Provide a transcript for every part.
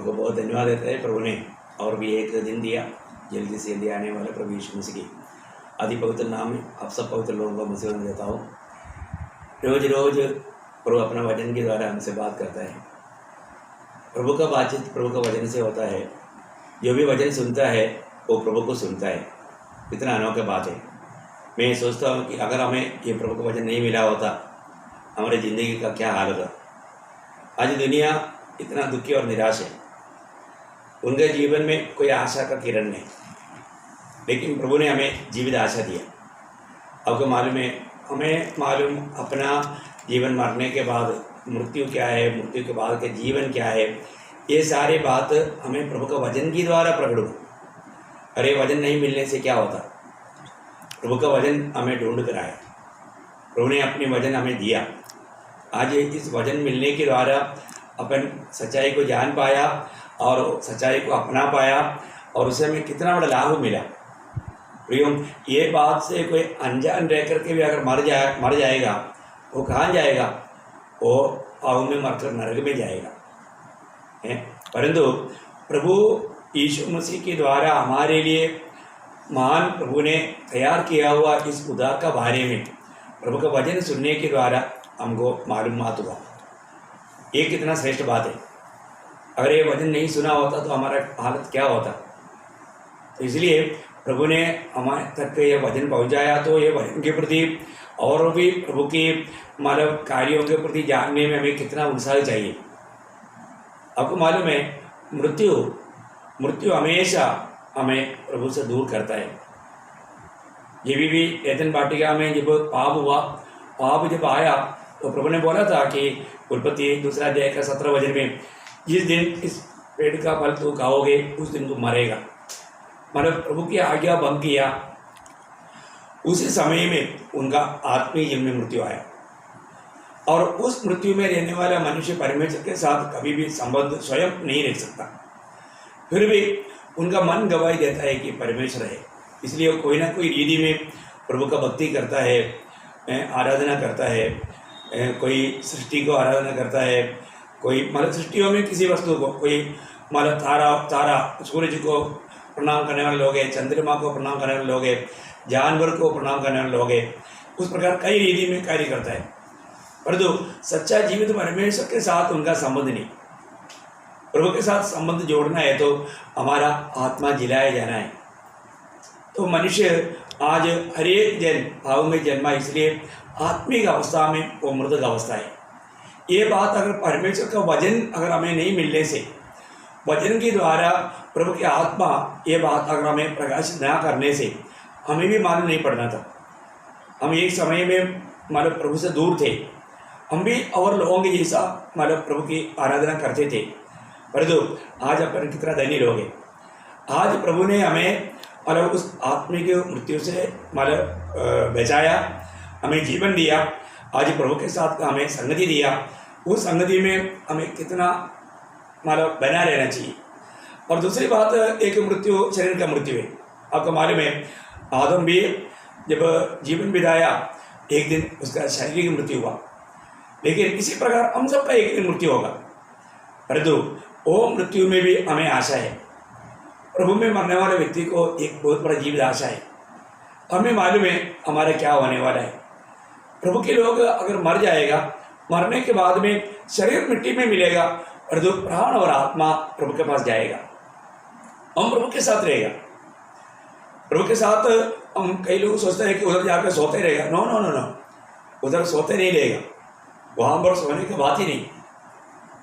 प्रभु को बहुत धन्यवाद देते हैं। प्रभु ने और भी एक दिन दिया, जल्दी से जल्दी आने वाले प्रभु यीशु मसीह की अति पवित्र नाम में आप सब पवित्र लोगों को मुझसे देता हूँ। रोज रोज प्रभु अपना वचन के द्वारा हमसे बात करता है। प्रभु का बातचीत प्रभु का वचन से होता है। जो भी वचन सुनता है वो प्रभु को सुनता है। कितना अनोखा बात है। मैं सोचता हूँ कि अगर हमें ये प्रभु का वचन नहीं मिला होता, हमारी ज़िंदगी का क्या हाल होता। आज दुनिया इतना दुखी और निराश है, उनके जीवन में कोई आशा का किरण नहीं, लेकिन प्रभु ने हमें जीवित आशा दिया। आपको मालूम है, हमें मालूम अपना जीवन मरने के बाद मृत्यु क्या है, मृत्यु के बाद के जीवन क्या है, ये सारी बात हमें प्रभु का वचन के द्वारा प्रकट हुआ। अरे वचन नहीं मिलने से क्या होता। प्रभु का वचन हमें ढूंढ कर आया, प्रभु ने अपनी वचन हमें दिया। आज इस वचन मिलने के द्वारा अपन सच्चाई को जान पाया और सच्चाई को अपना पाया और उससे हमें कितना बड़ा लाभ मिला। प्रियो, ये बात से कोई अनजान रह करके भी अगर मर जाएगा, वो कहाँ जाएगा? वो पाप में मरकर नरक में जाएगा। परंतु प्रभु यीशु मसीह के द्वारा हमारे लिए महान प्रभु ने तैयार किया हुआ इस उद्धार का बारे में प्रभु का वचन सुनने के द्वारा हमको मालूमात हुआ। ये कितना श्रेष्ठ बात है। अगर ये वचन नहीं सुना होता तो हमारा हालत क्या होता। तो इसलिए प्रभु ने हमारे तक ये वचन पहुंचाया। तो ये वचन के प्रति और भी प्रभु के मतलब कार्यों के प्रति जानने में हमें कितना उत्साह चाहिए। आपको मालूम है, मृत्यु हमेशा हमें प्रभु से दूर करता है। ये भी एदन वाटिका में जब पाप जब आया तो प्रभु ने बोला था कि उत्पत्ति 2 अध्याय का 17 वचन में, जिस दिन इस पेड़ का फल तू खाओगे उस दिन तू मरेगा। मतलब प्रभु की आज्ञा भंग किया, उसी समय में उनका आत्मीय जीवन में मृत्यु आया। और उस मृत्यु में रहने वाला मनुष्य परमेश्वर के साथ कभी भी संबंध स्वयं नहीं रख सकता। फिर भी उनका मन गवाही देता है कि परमेश्वर है, इसलिए वो कोई ना कोई रीति में प्रभु का भक्ति करता है, आराधना करता है। कोई सृष्टि को आराधना करता है, कोई मतलब सृष्टियों में किसी वस्तु को, कोई मतलब तारा सूरज को प्रणाम करने वाले लोग हैं, चंद्रमा को प्रणाम करने वाले लोग हैं, जानवर को प्रणाम करने वाले लोग हैं। उस प्रकार कई रीति में कार्य करता है। परंतु सच्चा जीवित परमेश्वर के साथ उनका संबंध नहीं। प्रभु के साथ संबंध जोड़ना है तो हमारा आत्मा जिलाया जाना है। तो मनुष्य आज हर एक जन भाव में जन्मा, इसलिए आत्मिक अवस्था में वो मृत अवस्था है। ये बात अगर परमेश्वर का वचन अगर हमें नहीं मिलने से, वचन के द्वारा प्रभु की आत्मा ये बात अगर हमें प्रकाशित न करने से हमें भी मालूम नहीं पड़ना था। हम एक समय में मतलब प्रभु से दूर थे, हम भी और लोगों के जैसा मतलब प्रभु की आराधना करते थे। परंतु आज अपन कितना धनी लोग हैं। आज प्रभु ने हमें मतलब उस आत्मिक मृत्यु से मतलब बचाया, हमें जीवन दिया। आज प्रभु के साथ हमें संगति दिया। उस संगति में हमें कितना मतलब बना रहना चाहिए। और दूसरी बात, एक मृत्यु शरीर का मृत्यु है। आपको मालूम है, आदम भी जब जीवन बिताया एक दिन उसका शारीरिक मृत्यु हुआ, लेकिन इसी प्रकार हम सबका एक दिन मृत्यु होगा। परंतु वो मृत्यु में भी हमें आशा है। प्रभु में मरने वाले व्यक्ति को एक बहुत बड़ा जीवित आशा है। हमें मालूम है हमारा क्या होने वाला है। प्रभु के लोग अगर मर जाएगा, मरने के बाद में शरीर मिट्टी में मिलेगा, परंतु प्राण और आत्मा प्रभु के पास जाएगा। हम प्रभु के साथ रहेगा। प्रभु के साथ हम कई लोग सोचते हैं कि उधर जाकर सोते रहेगा। नो नो नो नो, उधर सोते नहीं रहेगा। वहाँ पर सोने की बात ही नहीं,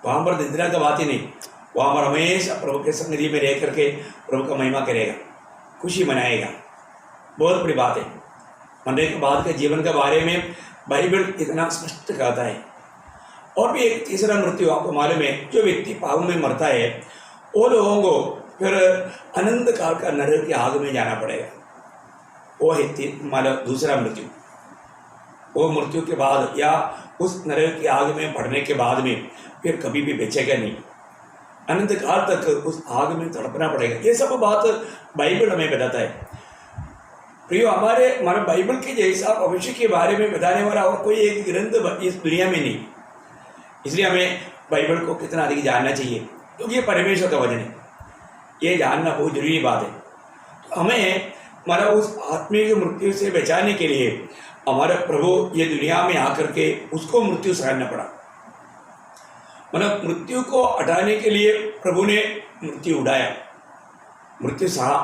वहाँ पर निद्रा की बात ही नहीं। वहाँ पर हमेशा प्रभु के सन्निधि में रह करके प्रभु का महिमा करेगा, खुशी मनाएगा। बहुत बड़ी बात है। मरने के बाद के जीवन के बारे में बाइबल इतना स्पष्ट कहता है। और भी एक तीसरा मृत्यु आपको मालूम है, जो व्यक्ति पाप में मरता है वो लोगों को फिर अनंत काल का नरक की आग में जाना पड़ेगा। वो है मतलब दूसरा मृत्यु। वो मृत्यु के बाद या उस नरक की आग में पड़ने के बाद में फिर कभी भी बचेगा नहीं, अनंत काल तक उस आग में तड़पना पड़ेगा। ये सब बात बाइबल हमें बताता है। प्रियो, हमारे बाइबल के जैसा भविष्य के बारे में बताने वाला और कोई एक ग्रंथ इस दुनिया में नहीं। इसलिए हमें बाइबल को कितना अधिक जानना चाहिए। क्योंकि ये परमेश्वर का वचन है, ये जानना बहुत जरूरी बात है। तो हमें हमारा उस आत्मिक मृत्यु से बचाने के लिए हमारा प्रभु ये दुनिया में आकर के उसको मृत्यु सहना पड़ा। मतलब मृत्यु को हटाने के लिए प्रभु ने मृत्यु उड़ाया, मृत्यु सहा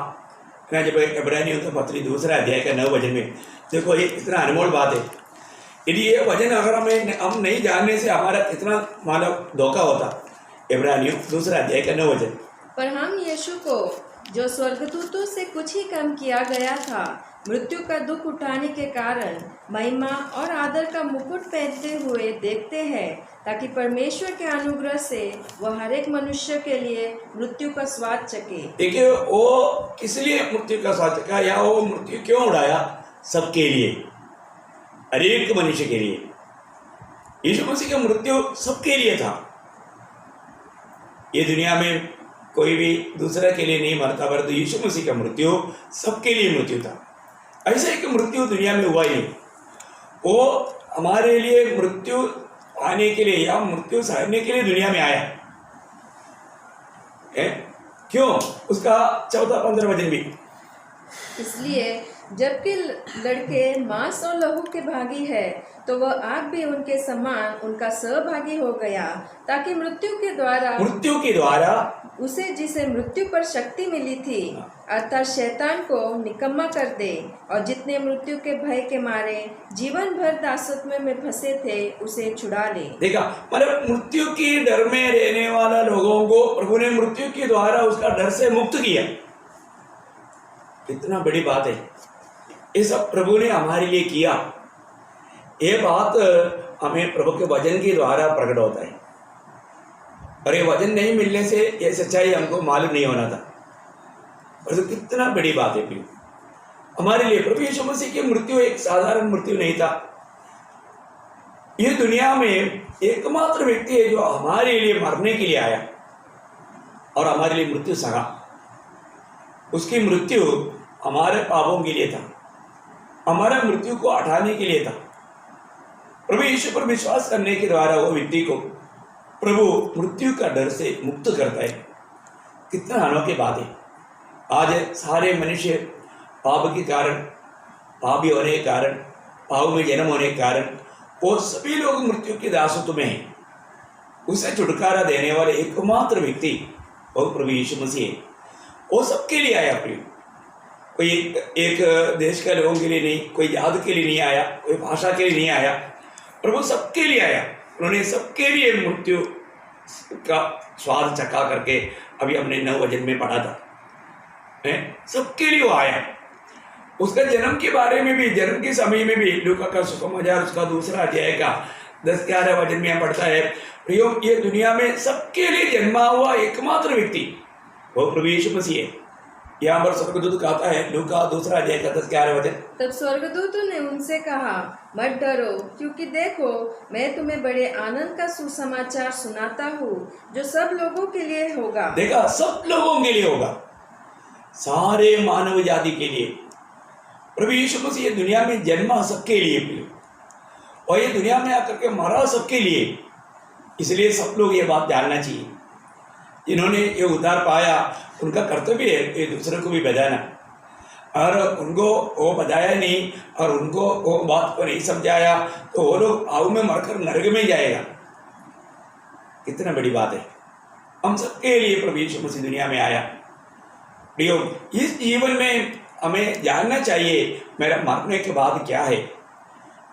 ना। जब इब्रानियों का पत्री 2 अध्याय का 9 वचन में देखो, ये इतना अनमोल बात है। यदि ये वचन अगर हम नहीं जानने से हमारा कितना मानव धोखा होता। इब्रानियों 2 अध्याय का 9 वचन। पर हम यीशु को, जो स्वर्गदूतों से कुछ ही कम किया गया था, मृत्यु का दुख उठाने के कारण महिमा और आदर का मुकुट पहनते हुए देखते हैं, ताकि परमेश्वर के अनुग्रह से वह हर एक मनुष्य के लिए मृत्यु का स्वाद चखे। देखिए, वो किस लिए मृत्यु का स्वाद चखा, या वो मृत्यु क्यों उड़ाया? सबके लिए, हर एक मनुष्य के लिए। यीशु मसीह का मृत्यु सबके लिए था। ये दुनिया में कोई भी दूसरा के लिए नहीं मरता, परंतु यीशु मसीह का मृत्यु सबके लिए मृत्यु था। ऐसा एक मृत्यु दुनिया में हुआ ही नहीं। वो हमारे लिए मृत्यु आने के लिए या मृत्यु सहने के लिए दुनिया में आया है। क्यों? उसका 14-15 वचन भी। इसलिए जबकि लड़के मांस और लहू के भागी है, तो वह आग भी उनके समान उनका सहभागी हो गया, ताकि मृत्यु के द्वारा उसे, जिसे मृत्यु पर शक्ति मिली थी, अर्थात शैतान को निकम्मा कर दे, और जितने मृत्यु के भय के मारे जीवन भर दासत्व में फंसे थे, उसे छुड़ा ले। देखा, मतलब मृत्यु की डर में रहने वाला लोगों को प्रभु ने मृत्यु के द्वारा उसका डर से मुक्त किया। कितना बड़ी बात है, ये सब प्रभु ने हमारे लिए किया। ये बात हमें प्रभु के वचन के द्वारा प्रकट होता है, और ये वचन नहीं मिलने से ये सच्चाई हमको मालूम नहीं होना था। और तो कितना बड़ी बात है प्रिय, हमारे लिए प्रभु यीशु मसीह की मृत्यु एक साधारण मृत्यु नहीं था। ये दुनिया में एकमात्र व्यक्ति है जो हमारे लिए मरने के लिए आया और हमारे लिए मृत्यु सहा। उसकी मृत्यु हमारे पापों के लिए था, हमारा मृत्यु को हटाने के लिए था। प्रभु यीशु पर विश्वास करने के द्वारा वो व्यक्ति को प्रभु मृत्यु का डर से मुक्त करता है। कितना अनोखी बात है। आज सारे मनुष्य पाप के कारण, पापी होने के कारण, पाप में जन्म होने के कारण वो सभी लोग मृत्यु के दासत्व में हैं। उसे छुटकारा देने वाले एकमात्र व्यक्ति वो प्रभु यीशु मसीह है। वो सबके लिए आया प्रिय, कोई एक देश के लोगों के लिए नहीं, कोई जात के लिए नहीं आया, कोई भाषा के लिए नहीं आया, प्रभु सबके लिए आया। उन्होंने सबके लिए मृत्यु का स्वाद चखा करके, अभी हमने 9 वचन में पढ़ा था, सबके लिए वो आया। उसका जन्म के बारे में भी, जन्म के समय में भी लूका का सुसमाचार उसका 2 अध्याय का 10-11 वचन में पढ़ता है, प्रियो ये दुनिया में सबके लिए जन्मा हुआ एकमात्र व्यक्ति वो प्रभु यीशु मसीह है। यहाँ पर स्वर्गदूत कहता है, लूका 2 अध्याय का 10-11 वचन। तब स्वर्गदूतों ने उनसे कहा, मत डरो, क्योंकि देखो मैं तुम्हें बड़े आनंद का सुसमाचार सुनाता हूँ, जो सब लोगों के लिए होगा। देखा, सब लोगों के लिए होगा, सारे मानव जाति के लिए। प्रभु यीशु मसीह दुनिया में जन्मा सबके लिए, और ये दुनिया में आकर के मरा सबके लिए। इसलिए सब लोग ये बात जानना चाहिए, इन्होंने ये उद्धार पाया, उनका कर्तव्य है ये दूसरे को भी बताना। और उनको वो बताया नहीं और उनको वो बात को नहीं समझाया तो वो लोग आग में मरकर नरक में जाएगा। कितना बड़ी बात है। हम सबके लिए प्रभु यीशु मसीह दुनिया में आया। प्रियो, इस जीवन में हमें जानना चाहिए मेरा मरने के बाद क्या है।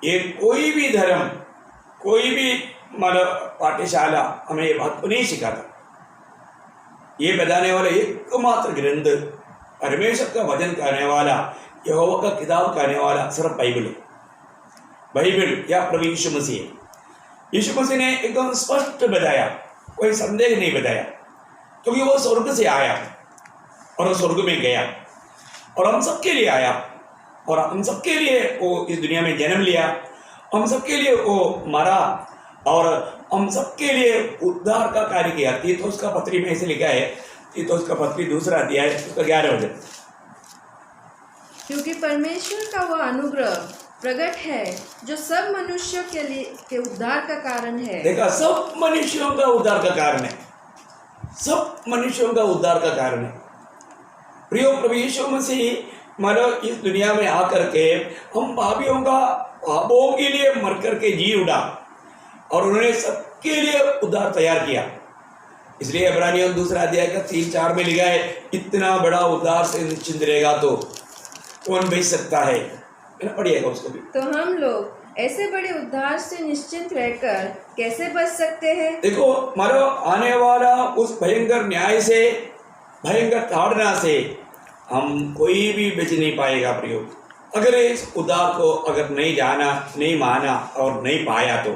ये कोई भी धर्म, कोई भी मतलब पाठशाला हमें ये बात को नहीं सिखाता। ये बताने वाला एकमात्र ग्रंथ, परमेश्वर का वचन कहने वाला, यहोवा का किताब कहने वाला सिर्फ बाइबल है। बाइबल या प्रभु यीशु मसीह। यीशु मसीह ने एकदम स्पष्ट बताया, कोई संदेह नहीं बताया, क्योंकि वो स्वर्ग से आया और वो स्वर्ग में गया और हम सबके लिए आया, और हम सबके लिए वो इस दुनिया में जन्म लिया, हम सबके लिए वो मरा, और हम सबके लिए उद्धार का कार्य किया। तीतुस का पत्री में ऐसे लिखा है, तीतुस का पत्री 2 अध्याय उसका 11 वचन। क्योंकि परमेश्वर का वह अनुग्रह प्रकट है जो सब मनुष्यों के लिए के उद्धार का कारण है। देखा, सब मनुष्यों का उद्धार का कारण है। सब मनुष्यों का उद्धार का कारण है। प्रियो प्रभु यीशु मसीह मतलब इस दुनिया में आकर के हम पापियों का पापों के लिए मर करके जी उठा और उन्होंने सबके लिए उद्धार तैयार किया। इसलिए इब्रानियों 2 अध्याय का 3-4 में लिखा है, इतना बड़ा उद्धार से निश्चिंत रहेगा तो कौन बच सकता है। पढ़िएगा उसको भी। तो हम लोग ऐसे बड़े उद्धार से निश्चिंत रहकर कैसे बच सकते हैं? देखो मानो आने वाला उस भयंकर न्याय से, भयंकर ताड़ना से हम कोई भी बच नहीं पाएगा प्रियो, अगर इस उद्धार को अगर नहीं जाना, नहीं माना और नहीं पाया तो।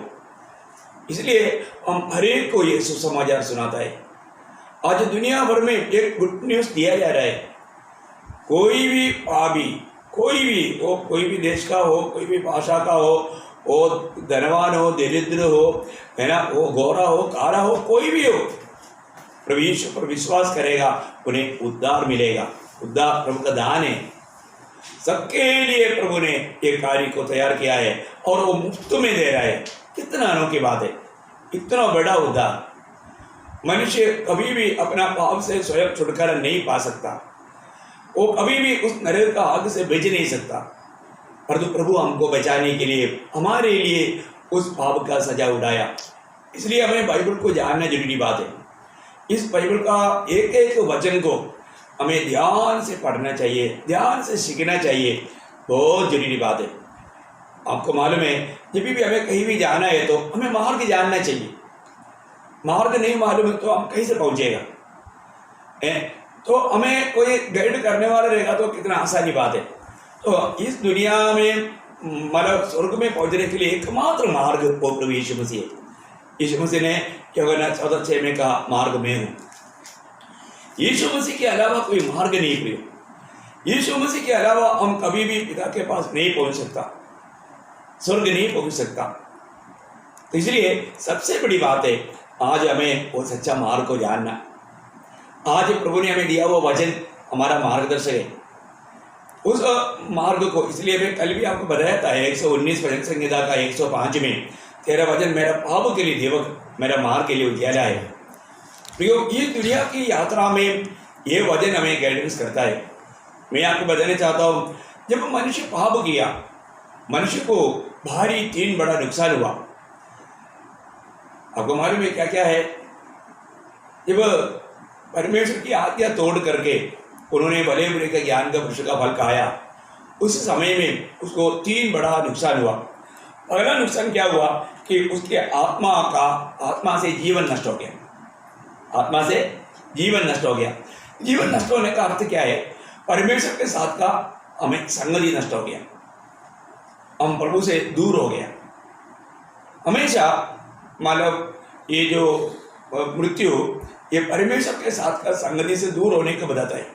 इसलिए हम हर एक को ये सुसमाचार सुनाता है। आज दुनिया भर में एक गुड न्यूज़ दिया जा रहा है। कोई भी पापी, कोई भी वो, कोई भी देश का हो, कोई भी भाषा का हो, वो धनवान हो, दरिद्र हो, है ना, वो गोरा हो, काला हो, कोई भी हो, प्रभु यीशु पर विश्वास करेगा उन्हें उद्धार मिलेगा। उद्धार प्रभु का दान है। सबके लिए प्रभु ने एक कार्य को तैयार किया है और वो मुफ्त में दे रहा है। कितना अनोखी बात है, इतना बड़ा उद्धार। मनुष्य कभी भी अपना पाप से स्वयं छुटकारा नहीं पा सकता, वो कभी भी उस नरक का आग से बच नहीं सकता, परंतु प्रभु हमको बचाने के लिए हमारे लिए उस पाप का सजा उठाया। इसलिए हमें बाइबल को जानना जरूरी बात है। इस बाइबल का एक एक वचन को हमें ध्यान से पढ़ना चाहिए, ध्यान से सीखना चाहिए, बहुत जरूरी बात है। आपको मालूम है, जब भी हमें कहीं भी जाना है तो हमें मार्ग जानना चाहिए। मार्ग नहीं मालूम है तो हम कहीं से पहुंचेगा। तो हमें कोई गाइड करने वाला रहेगा तो कितना आसानी बात है। तो इस दुनिया में मतलब स्वर्ग में पहुंचने के लिए एकमात्र मार्ग वो प्रभु यीशु मसीह है। यीशु मसीह ने यूहन्ना 14:6 में कहा, मार्ग में हूँ। यीशु मसीह के अलावा कोई मार्ग नहीं प्रिय। यीशु मसीह के अलावा हम कभी भी पिता के पास नहीं पहुंच सकता, स्वर्ग नहीं पहुंच सकता। तो इसलिए सबसे बड़ी बात है आज हमें वो सच्चा मार्ग को जानना। आज प्रभु ने हमें दिया वो वचन हमारा मार्गदर्शक है। उस मार्ग को, इसलिए मैं कल भी आपको बताया था 119 भजन संहिता का 105 में, तेरा वचन मेरा पाप के लिए दीपक, मेरा मार्ग के लिए उजियाला है। प्रियो, ये दुनिया की यात्रा में ये वचन हमें गाइडेंस करता है। मैं आपको बताना चाहता हूँ, जब मनुष्य पाप किया, मनुष्य को भारी 3 बड़ा नुकसान हुआ। आपको मालूम है क्या क्या है? जब परमेश्वर की आज्ञा तोड़ करके उन्होंने भले बुरे के ज्ञान का वृक्ष का फल खाया, उस समय में उसको 3 बड़ा नुकसान हुआ। पहला नुकसान क्या हुआ कि उसके आत्मा से जीवन नष्ट हो गया। आत्मा से जीवन नष्ट हो गया। जीवन नष्ट होने का अर्थ क्या है? परमेश्वर के साथ का हमें संगति नष्ट हो गया, हम प्रभु से दूर हो गया। हमेशा मतलब ये जो मृत्यु, ये परमेश्वर के साथ का संगति से दूर होने को बताता है।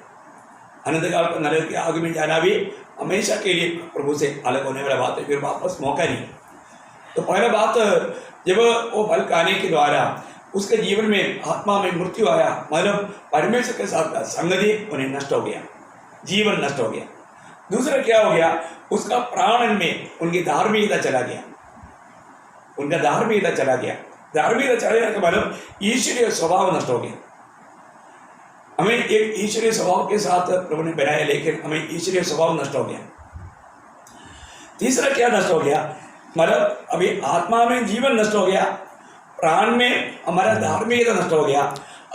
अनंतकाल का नरक की आग में जाना भी हमेशा के लिए प्रभु से अलग होने वाला बात है, फिर वापस मौका नहीं। तो पहला बात, जब वो फल खाने के द्वारा उसके जीवन में आत्मा में मृत्यु आया, मतलब परमेश्वर के साथ का संगति उन्हें नष्ट हो गया, जीवन नष्ट हो गया। दूसरा क्या हो गया? उसका प्राण में उनकी धार्मिकता चला गया, उनका धार्मिकता चला गया। धार्मिकता चला जाने का मतलब ईश्वरीय स्वभाव नष्ट हो गया। हमें एक ईश्वरीय स्वभाव के साथ प्रभु ने बनाया, लेकिन हमें ईश्वरीय स्वभाव नष्ट हो गया। तीसरा क्या नष्ट हो गया? मतलब अभी आत्मा में जीवन नष्ट हो गया, प्राण में हमारा धार्मिकता नष्ट हो गया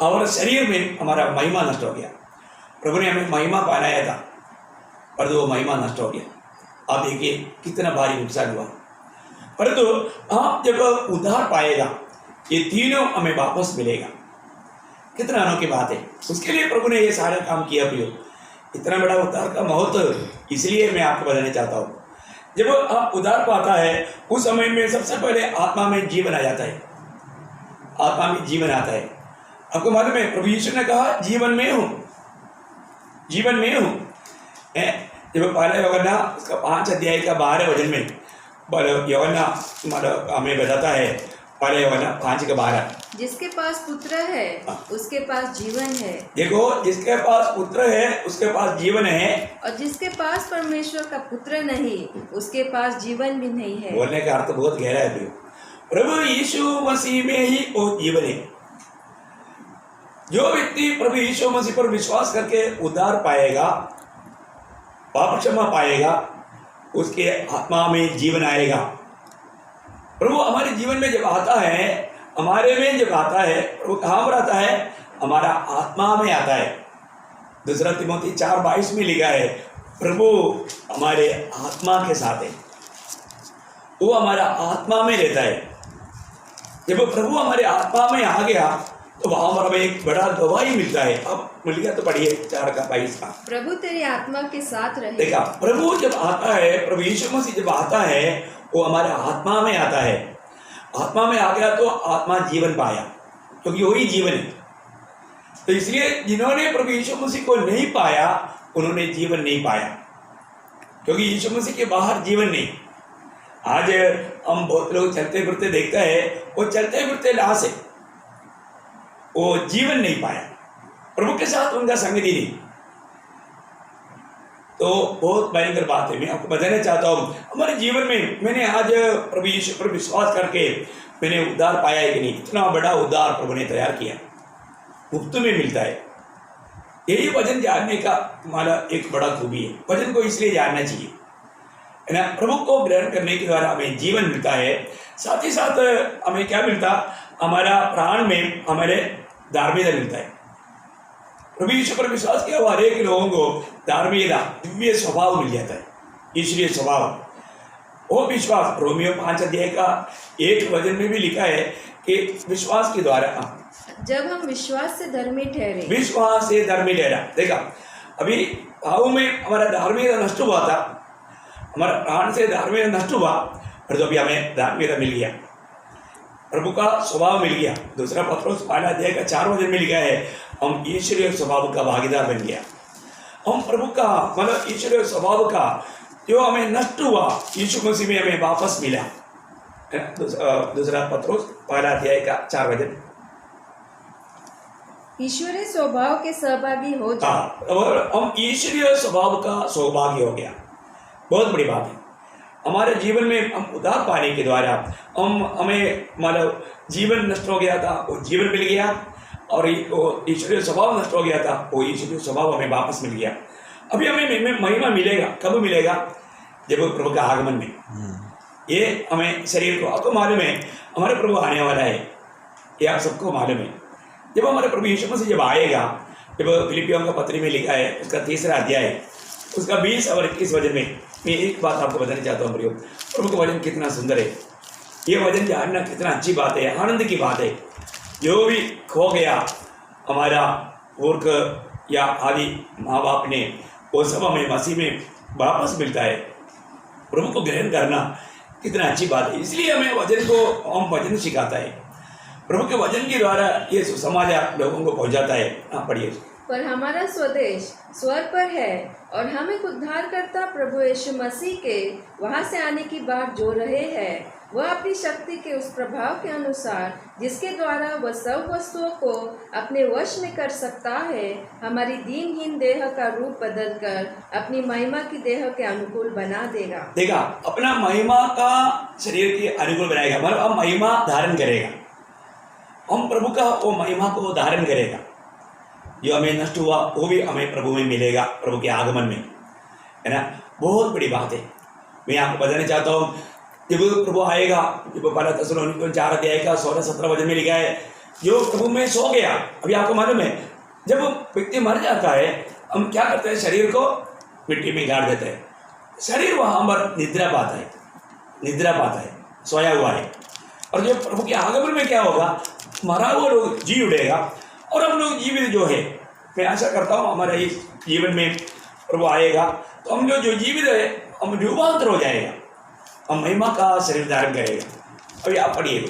और शरीर में हमारा महिमा नष्ट हो गया। प्रभु ने हमें महिमा बनाया था, पर वो महिमा नष्ट हो गया। आप देखिए कितना भारी नुकसान हुआ। परंतु आप जब उद्धार पाएगा, ये तीनों हमें वापस मिलेगा। कितना अनोखी बात है। उसके लिए प्रभु ने ये सारा काम किया। प्रियो, इतना बड़ा उद्धार का महत्व इसलिए मैं आपको बताना चाहता हूँ। जब आप उद्धार पाता है, उस समय में सबसे पहले आत्मा में जीवन आ जाता है, आत्मा में जीवन आता है। आपको मालूम है, प्रभु यीशु ने कहा जीवन में हूँ, जीवन में हूँ। जब पहला यूहन्ना उसका 5 अध्याय का 12 वचन में यूहन्ना मतलब हमें बताता है, पहले यूहन्ना 5:12, जिसके पास पुत्र है उसके पास जीवन है। देखो, जिसके पास पुत्र है उसके पास जीवन है, और जिसके पास परमेश्वर का पुत्र नहीं उसके पास जीवन भी नहीं है। बोलने का अर्थ बहुत गहरा है। प्रभु यीशु मसीह में ही वो जीवन है। जो व्यक्ति प्रभु यीशु मसीह पर विश्वास करके उद्धार पाएगा, पाप क्षमा पाएगा, उसके आत्मा में जीवन आएगा। प्रभु हमारे जीवन में जब आता है, हमारे में जब आता है, प्रभु कहाँ पर आता है? हमारा आत्मा में आता है। दूसरा तिमोथी 4:22 में लिखा है, प्रभु हमारे आत्मा के साथ है, वो हमारा आत्मा में रहता है। जब प्रभु हमारे आत्मा में आ गया तो वहां पर हमें एक बड़ा गवाही मिलता है। अब मिल गया तो पढ़िए 4:22 का। प्रभु तेरी आत्मा के साथ रहे। देखा, प्रभु जब आता है, प्रभु यीशु मसीह जब आता है, वो हमारे आत्मा में आता है। आत्मा में आ गया तो आत्मा जीवन पाया, क्योंकि वही जीवन है। तो इसलिए जिन्होंने प्रभु यीशु मसीह को नहीं पाया, उन्होंने जीवन नहीं पाया, क्योंकि यीशु मसीह के बाहर जीवन नहीं। आज हम बहुत लोग चलते फिरते देखते हैं, वो चलते फिरते लाश है, वो जीवन नहीं पाया, प्रभु के साथ उनका संगति नहीं। तो बहुत भयंकर बात है। मैं आपको बताना चाहता हूँ, हमारे जीवन में मैंने आज प्रभु यीशु पर विश्वास करके मैंने उद्धार पाया है कि नहीं? इतना बड़ा उद्धार प्रभु ने तैयार किया, मुफ्त में मिलता है। यही वचन जानने का हमारा एक बड़ा खूबी है। वचन को इसलिए जानना चाहिए, है ना? प्रभु को ग्रहण करने के द्वारा हमें जीवन मिलता है। साथ ही साथ हमें क्या मिलता? हमारा प्राण में हमारे धार्मिकता मिलता है। प्रभु यीशु पर विश्वास किया हुआ हर एक लोगों को धार्मिकता, दिव्य स्वभाव मिल जाता है, ईश्वरीय स्वभाव। वो विश्वास रोमियो 5:1 वचन में भी लिखा है कि विश्वास के द्वारा, जब हम विश्वास से धर्मी ठहरे। विश्वास से धर्मी ठहरा। देखा, अभी भाव में हमारा धार्मिकता नष्ट हुआ था, हमारा प्राण से धार्मिकता नष्ट हुआ, फिर तो अभी हमें धार्मिकता मिल गया, प्रभु का स्वभाव मिल गया। दूसरा पत्रोस 4 वचन में लिखा है, हम ईश्वरीय स्वभाव का भागीदार बन गया। हम प्रभु का मतलब ईश्वरीय स्वभाव का जो हमें नष्ट हुआ, यीशु मसीह में हमें वापस मिला। दूसरा पत्रोस 4 वचन। ईश्वरीय स्वभाव के सहभागी हो जाओ। और हम ईश्वरीय स्वभाव का सौभाग्य हो गया। बहुत बड़ी बात है। हमारे जीवन में हम उद्धार पाने के द्वारा हमें मतलब जीवन नष्ट हो गया था, वो जीवन मिल गया, और ईश्वरीय स्वभाव नष्ट हो गया था, वो ईश्वरीय स्वभाव हमें वापस मिल गया। अभी हमें महिमा मिलेगा। कब मिलेगा? जब प्रभु का आगमन में। ये हमें शरीर को, आपको मालूम है हमारे प्रभु आने वाला है, ये आप सबको मालूम है। जब हमारे प्रभु यीशु मसीह जब आएगा, जब फिलिपियों का पत्री में लिखा है उसका 3 अध्याय, उसका 20 और 21 वचन में मैं एक बात आपको बताना चाहता हूँ प्रियो, प्रभु का वचन कितना सुंदर है। ये वचन जानना कितना अच्छी बात है, आनंद की बात है। जो भी खो गया हमारा मूर्ख या आदि माँ बाप ने, वो सब हमें मसीह में वापस मिलता है। प्रभु को ग्रहण करना कितना अच्छी बात है। इसलिए हमें वचन को, हम वचन सिखाता है, प्रभु के वचन के द्वारा ये सुसमाचार लोगों को पहुंचाता है। आप पढ़िए। पर हमारा स्वदेश स्वर्ग पर है, और हम एक उद्धारकर्ता प्रभु यीशु मसीह के वहां से आने की बात जो रहे हैं, वह अपनी शक्ति के उस प्रभाव के अनुसार जिसके द्वारा वह सब वस्तुओं को अपने वश में कर सकता है, हमारी दीनहीन देह का रूप बदलकर अपनी महिमा की देह के अनुकूल बना देगा। देखा, अपना महिमा का शरीर के अनुकूल बनाएगा, मतलब हम महिमा धारण करेगा। हम प्रभु का वो महिमा को धारण करेगा। जो हमें नष्ट हुआ वो भी हमें प्रभु में मिलेगा, प्रभु के आगमन में, है ना? बहुत बड़ी बात है। मैं आपको बताना चाहता हूँ, जब प्रभु आएगा, जब 1 थिस्सलुनीकियों 4 अध्याय का 16-17 वचन में लिखा है, जो प्रभु में सो गया। अभी आपको मालूम है, जब व्यक्ति मर जाता है, हम क्या करते हैं? शरीर को मिट्टी में गाड़ देते हैं। शरीर वहाँ पर निद्रा पाता है, सोया हुआ है। और जब प्रभु के आगमन में क्या होगा? मरा हुआ लोग जी उठेगा, और हम लोग जीवित जो है, मैं आशा करता हूँ हमारे इस जीवन में प्रभु आएगा तो हम जो जीवित है, हम रूपांतर हो जाएगा, हम महिमा का शरीर धारण करेगा। अभी आप पढ़िए।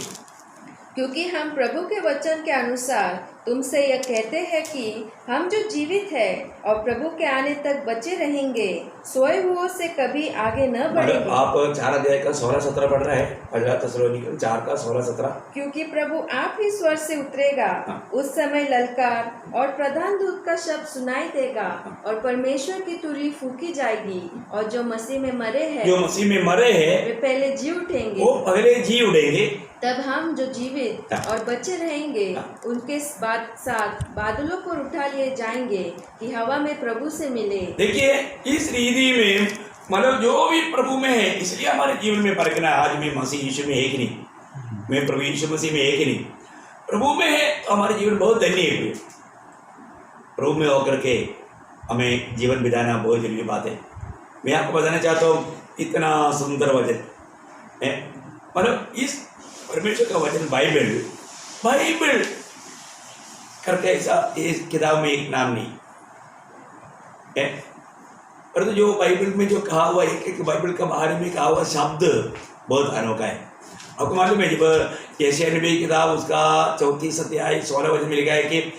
क्योंकि हम प्रभु के वचन के अनुसार तुमसे यह कहते हैं कि हम जो जीवित है और प्रभु के आने तक बचे रहेंगे, सोए हुओं से कभी आगे न बढ़ेंगे। आप 4 अध्याय का 16-17 पढ़ रहे हैं, 1 थिस्सलुनीकियों 4 का 16-17। क्योंकि प्रभु आप ही स्वर्ग से उतरेगा, उस समय ललकार और प्रधान दूत का शब्द सुनाई देगा, और परमेश्वर की तुरही फूकी जाएगी, और जो मसीह में मरे हैं वे पहले जी उठेंगे। वो पहले जी उठेंगे। तब हम जो जीवित हाँ। और बचे रहेंगे उनके साथ बादलों पर उठा लिए जाएंगे कि हवा में प्रभु से मिले। देखिए इस रीति में मतलब जो भी प्रभु में है, इसलिए हमारे जीवन में परखना है। आज मैं मसीह यीशु में है कि नहीं, मैं प्रभु यीशु मसीह में है कि नहीं, प्रभु में है तो हमारे जीवन बहुत धन्य है। प्रभु में होकर के हमें जीवन बिताना बहुत जरूरी बात है। मैं आपको बताना चाहता हूँ, इतना सुंदर वचन है, मतलब इस परमेश्वर का वचन बाइबल करके ऐसा इस किताब में एक नाम नहीं है, परंतु जो बाइबल में जो कहा हुआ एक बाइबल का बाहर में कहा हुआ शब्द बहुत अनोखा है। आपको मालूम है, जब यशायाह नबी की किताब उसका 34 अध्याय 16 वचन में लिखा है कि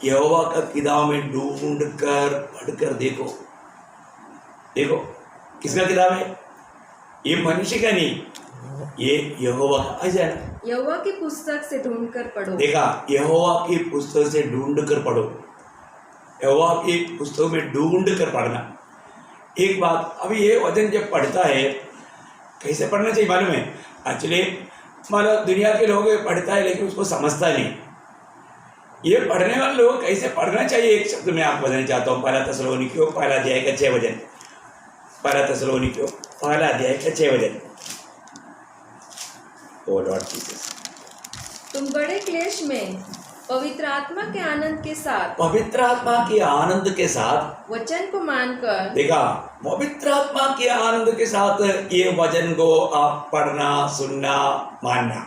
यहोवा का किताब में ढूंढ कर पढ़कर देखो। किसका किताब है? ये मनुष्य का नहीं, ये यहोवा का। ऐसा है ना, यहोवा की पुस्तक से ढूंढ कर पढ़ो। देखा, यहोवा की पुस्तक से ढूंढ कर पढ़ो। यहोवा की पुस्तक में ढूंढ कर पढ़ना। एक बात, अभी ये वचन जब पढ़ता है कैसे पढ़ना चाहिए मालूम है? एक्चुअली मतलब दुनिया के लोग पढ़ता है लेकिन उसको समझता नहीं। ये पढ़ने वाले लोग कैसे पढ़ना चाहिए, एक शब्द मैं आपको बताना चाहता हूँ। पहला थिस्सलुनीकियों पहला अध्याय का 6 वचन। पहला थिस्सलुनीकियों पहला अध्याय का 6 वचन। ओ लॉर्ड जीसस, तुम बड़े क्लेश में पवित्र आत्मा के आनंद के साथ वचन को मानकर, देखा, पवित्र आत्मा के आनंद के साथ ये वचन को आप पढ़ना, सुनना, मानना।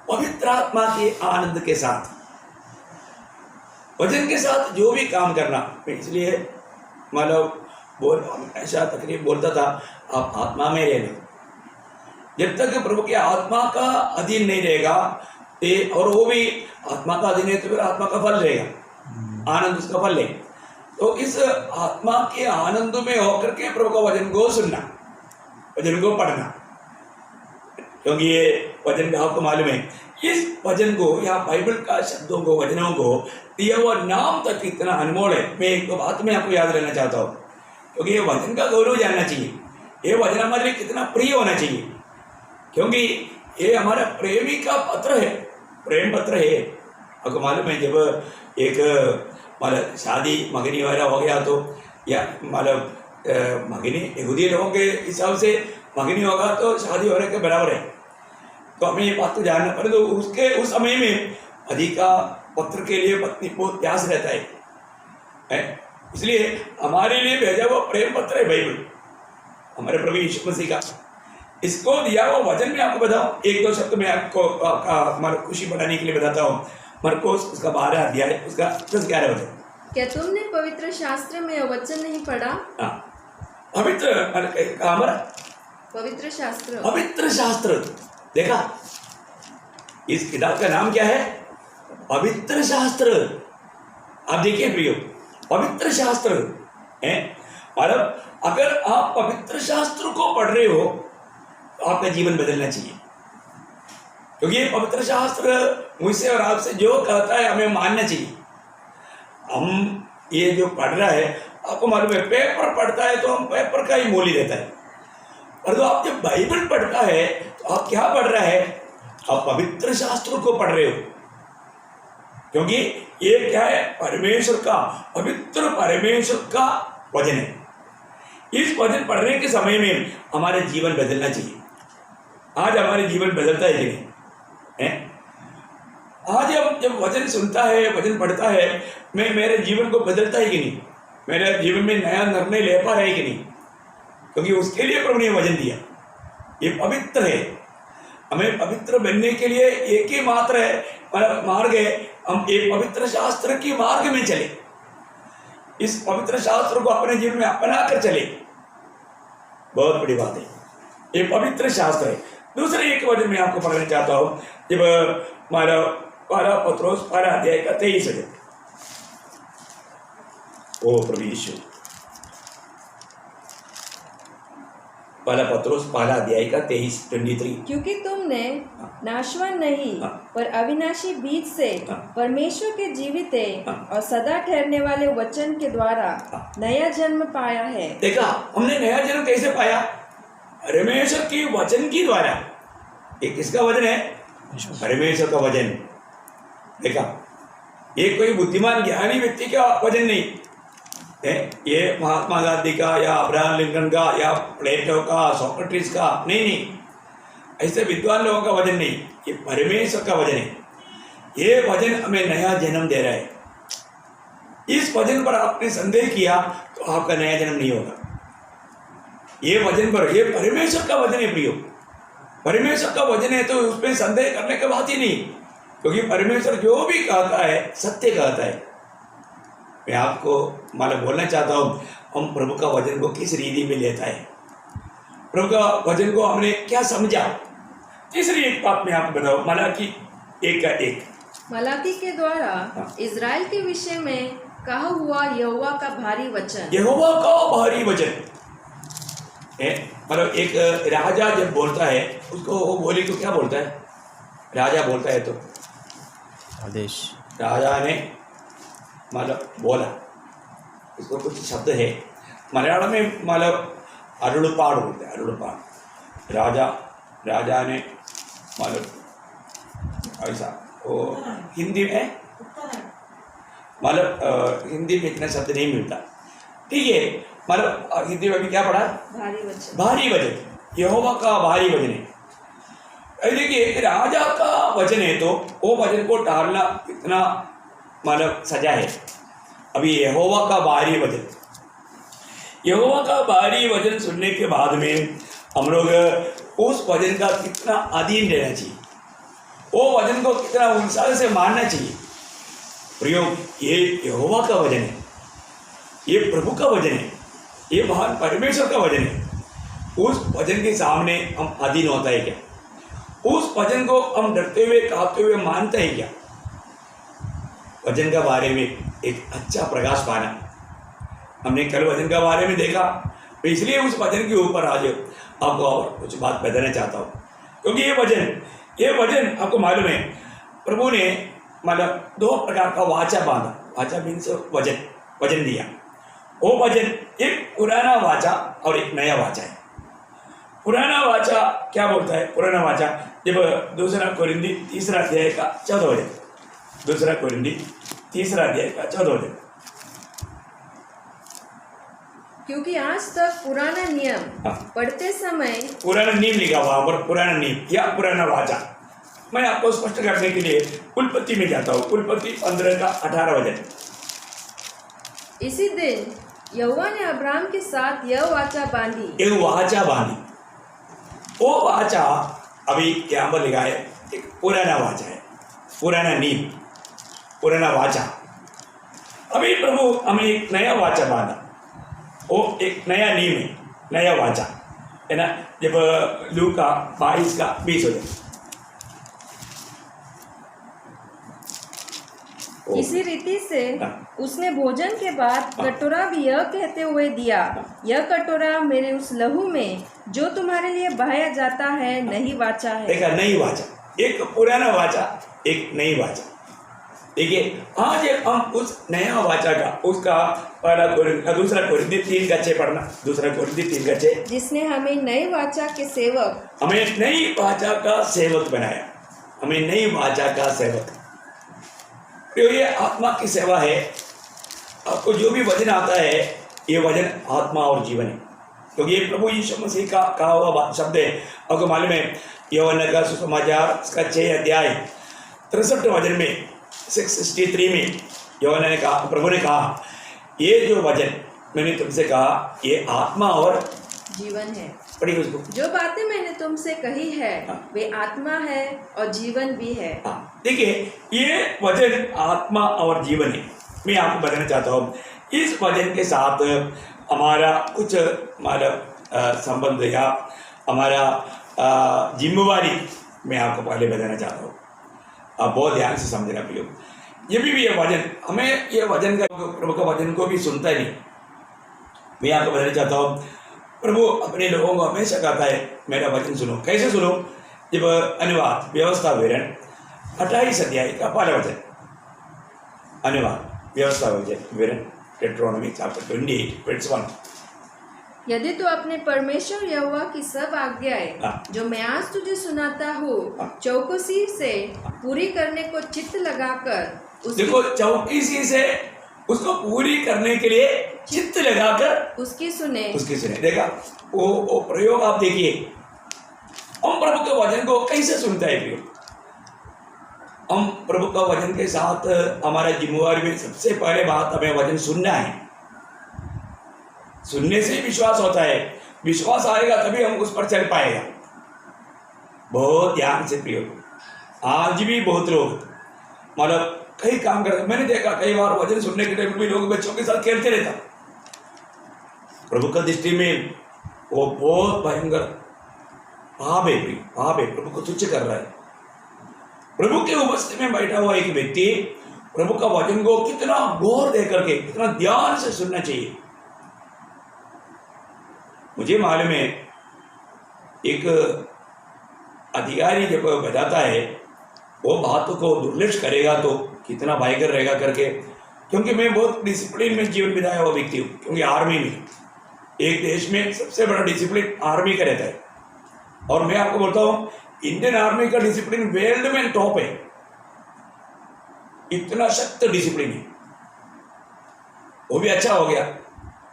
पवित्र आत्मा के आनंद के साथ, वचन के साथ जो भी काम करना। इसलिए मतलब ऐसा तकरीब बोलता था, आप आत्मा में रहना। जब तक प्रभु के आत्मा का अधीन नहीं रहेगा, और वो भी आत्मा का अधीन है तो फिर आत्मा का फल रहेगा, आनंद उसका फल है। तो इस आत्मा के आनंद में होकर के प्रभु का वचन को सुनना, वचन को पढ़ना, क्योंकि ये वचन का आपको मालूम है, इस वचन को या बाइबल का शब्दों को, वचनों को दिया हुआ नाम तक इतना अनमोल है। मैं एक बात में आपको याद रहना चाहता हूँ, क्योंकि ये वचन का गौरव जानना चाहिए। ये वचन हमारे लिए कितना प्रिय होना चाहिए, क्योंकि ये हमारा प्रेमी का पत्र है, प्रेम पत्र है। आपको मालूम है, जब एक मतलब शादी मगनी वाला हो गया तो, या मतलब मगनी यहूदी लोगों के हिसाब से मगनी होगा तो शादी होने के बराबर है, तो हमें ये बात तो जानना पड़े। तो उसके उस समय में पति का पत्र के लिए पत्नी को प्यास रहता है। इसलिए हमारे लिए भेजा हुआ प्रेम पत्र है बाइबल, हमारे प्रभु यीशु मसीह का। इसको दिया हुआ वचन में आपको बताऊं, एक दो शब्द में आपको हमारी खुशी बढ़ाने के लिए बताता हूँ। मरकुस उसका 12 अध्याय उसका 10-11 वचन। क्या तुमने पवित्र शास्त्र में वचन नहीं पढ़ा? पवित्र हमारा पवित्र शास्त्र। देखा, इस किताब का नाम क्या है? पवित्र शास्त्र। आप देखिए प्रियो, पवित्र शास्त्र है। मतलब अगर आप पवित्र शास्त्र को पढ़ रहे हो तो आपका जीवन बदलना चाहिए, क्योंकि ये पवित्र शास्त्र मुझसे और आपसे जो कहता है हमें मानना चाहिए। हम ये जो पढ़ रहा है, आपको मालूम है, पेपर पढ़ता है तो हम पेपर का ही मोल ही देता है, और तो आप जब बाइबल पढ़ता है तो आप क्या पढ़ रहा है? आप पवित्र शास्त्र को पढ़ रहे हो, क्योंकि ये क्या है? परमेश्वर का, पवित्र परमेश्वर का वचन है। इस वचन पढ़ने के समय में हमारे जीवन बदलना चाहिए। आज हमारे जीवन बदलता है कि नहीं है? आज जब वचन सुनता है, वचन पढ़ता है, मेरे जीवन को बदलता है कि नहीं? मेरे जीवन में नया निर्णय ले पा रहे कि नहीं? क्योंकि उसके लिए प्रभु ने वचन दिया। ये पवित्र है। हमें पवित्र बनने के लिए एक ही मात्र है, मार्ग है, हम एक पवित्र शास्त्र की मार्ग में चले, इस पवित्र शास्त्र को अपने जीवन में अपना कर चले। बहुत बड़ी बात है, ये पवित्र शास्त्र है। दूसरे एक वचन में आपको पढ़ना चाहता हूँ, जब हमारा 12 पत्रोस 12 अध्याय का 23 वचन। ओ प्रभु यीशु, 12 पत्रोस 12 अध्याय का 23 क्योंकि तुमने नाशवान नहीं पर अविनाशी बीज से परमेश्वर के जीवित और सदा ठहरने वाले वचन के द्वारा नया जन्म पाया है। देखा, हमने नया जन्म कैसे पाया? परमेश्वर के वचन के द्वारा। ये किसका वजन है? परमेश्वर का वजन। देखा, ये कोई बुद्धिमान ज्ञानी व्यक्ति का वजन नहीं है, ये महात्मा गांधी का या अब्राहम लिंकन का या प्लेटो का, सोक्रेटिस का नहीं, ऐसे विद्वान लोगों का वजन नहीं, ये परमेश्वर का वजन है। ये वजन हमें नया जन्म दे रहा है। इस वजन पर आपने संदेह किया तो आपका नया जन्म नहीं होगा। ये वजन पर, ये परमेश्वर का वजन है प्रियो, परमेश्वर का वजन है, तो उसमें संदेह करने की बात ही नहीं, क्योंकि परमेश्वर जो भी कहता है सत्य कहता है। मैं आपको मतलब बोलना चाहता हूँ, हम प्रभु का वचन को किस रीति में लेता है, प्रभु का वचन को हमने क्या समझा। तीसरी एक बात मैं आपको बताऊँ, मलाकी 1:1। मलाकी के द्वारा इज़राइल के विषय में कहा हुआ यहोवा का भारी वचन। यहोवा का भारी वचन है, मतलब एक राजा जब बोलता है उसको वो बोली तो क्या बोलता है? राजा बोलता है तो आदेश, राजा ने मतलब बोला, इसको कुछ शब्द है मलयालम में, मतलब अरुलपाड़ बोलते हैं, अरुलपाड़। राजा ने मतलब ऐसा, वो हिंदी में मतलब हिंदी में इतना शब्द नहीं मिलता, ठीक है, मतलब हिंदी में भी क्या पढ़ा? भारी वचन। भारी वचन, यहोवा का भारी वचन है। देखिए, राजा का वचन है तो वो वचन को टालना कितना मतलब सजा है। अभी यहोवा का भारी वचन, यहोवा का भारी वचन सुनने के बाद में हम लोग उस वचन का कितना अधीन रहना चाहिए, वो वचन को कितना उत्साह से मानना चाहिए। प्रयोग, ये यहोवा का वचन है, ये प्रभु का वचन है, ये महान परमेश्वर का वचन है। उस वचन के सामने हम अधीन होता है क्या? उस वचन को हम डरते हुए कांपते हुए मानते हैं क्या? वचन का बारे में एक अच्छा प्रकाश पाना, हमने कल वचन का बारे में देखा, तो इसलिए उस वचन के ऊपर आज आपको और कुछ बात बताना चाहता हूँ, क्योंकि ये वचन आपको मालूम है, प्रभु ने मतलब 2 प्रकार का वाचा बांधा। वाचा मीन्स वचन दिया। वो वचन एक पुराना वाचा और एक नया वाचा है। पुराना वाचा क्या बोलता है? पुराना वाचा जब 2 कोरिन्थी 3 अध्याय का 14 वचन, 2 कोरिन्थी 3 अध्याय का 14 वचन। क्योंकि आज तक पुराना नियम पढ़ते समय, पुराना नियम लिखा हुआ पर पुराना नियम या पुराना वाचा, मैं आपको स्पष्ट करने के लिए उल्पत्ति में जाता हूँ। उल्पत्ति 15 का 18 वचन। इसी दिन यहोवा ने अब्राहम के साथ यह वाचा बांधी। एक वाचा बांधी, वो वाचा अभी यहाँ पर लिखा है, एक पुराना वाचा है, पुराना नियम, पुराना वाचा। अभी प्रभु हमें एक नया वाचा बांधा, वो एक नया नियम है, नया वाचा है ना। जब लूका 22 का 20 वचन। इसी रीति से उसने भोजन के बाद कटोरा भी यह कहते हुए दिया, यह कटोरा मेरे उस लहू में जो तुम्हारे लिए बहाया जाता है नई वाचा है। देखा, नई वाचा, एक पुराना वाचा, एक नई वाचा। देखिए, आज हम उस नया वाचा का, उसका दूसरा कोरिन्थी 3 का 6 पढ़ना, 2 कोरिन्थी 3 का 6। जिसने हमें नई वाचा के सेवक, हमें नई वाचा का सेवक बनाया, हमें नई वाचा का सेवक। तो ये आत्मा की सेवा है। आपको जो भी वचन आता है, ये वचन आत्मा और जीवन है, क्योंकि ये प्रभु यीशु मसीह का कहा हुआ शब्द है। आपको मालूम है, यूहन्ना का सुसमाचार इसका 6 अध्याय 63 वचन में 663 में यूहन्ना ने कहा, प्रभु ने कहा, ये जो वचन मैंने तुमसे कहा ये आत्मा और जीवन है। पढ़िए उसको। जो बातें मैंने तुमसे कही है वे आत्मा है और जीवन भी है। देखिए, ये वचन आत्मा और जीवन है। मैं आपको बताना चाहता हूँ, इस वचन के साथ हमारा कुछ संबंध या हमारा जिम्मेवारी मैं आपको पहले बताना चाहता हूँ। आप बहुत ध्यान से समझना प्रियो। ये भी ये वचन, हमें ये वचन का, प्रभु का वचन को भी सुनता ही नहीं। मैं आपको बताना चाहता हूँ, प्रभु अपने लोगों को हमेशा कहता है मेरा वचन सुनो। कैसे सुनो? जब अनुवाद व्यवस्था विवरण 28 अध्याय का 1 वचन, अनुवाद व्यवस्था विवरण Deuteronomy chapter 28 verse 1। यदि तू अपने परमेश्वर यहोवा की सब आज्ञाएं हाँ। जो मैं आज तुझे सुनाता हूँ हाँ। चौकसी से पूरी करने को चित्त लगाकर देखो, चौकसी से उसको पूरी करने के लिए चित्त लगाकर उसकी सुने। देखा वो प्रयोग आप देखिए, हम प्रभु के वचन को कैसे सुनता है प्रियो। हम प्रभु का वचन के साथ हमारा जिम्मेवारी में सबसे पहले बात हमें वचन सुनना है। सुनने से ही विश्वास होता है, विश्वास आएगा तभी हम उस पर चल पाएगा। बहुत ध्यान से प्रियो, आज भी बहुत लोग मतलब कई काम करते, मैंने देखा कई बार वचन सुनने के टाइम भी लोग बच्चों के साथ खेलते रहता। प्रभु का दृष्टि में वो बहुत भयंकर पाप है, पाप है, प्रभु को तुच्छ कर रहा है। प्रभु के उपस्थिति में बैठा हुआ एक व्यक्ति प्रभु का वचन को कितना गौर दे करके, कितना ध्यान से सुनना चाहिए। मुझे मालूम है, एक अधिकारी जब बताता है वो बातों को दुर्लक्ष करेगा तो कितना भयंकर रहेगा करके, क्योंकि मैं बहुत डिसिप्लिन में जीवन बिताया हुआ व्यक्ति हूँ। क्योंकि आर्मी में, एक देश में सबसे बड़ा डिसिप्लिन आर्मी का रहता है। और मैं आपको बोलता हूँ, इंडियन आर्मी का डिसिप्लिन वर्ल्ड में टॉप है। इतना सख्त डिसिप्लिन है, वो भी अच्छा हो गया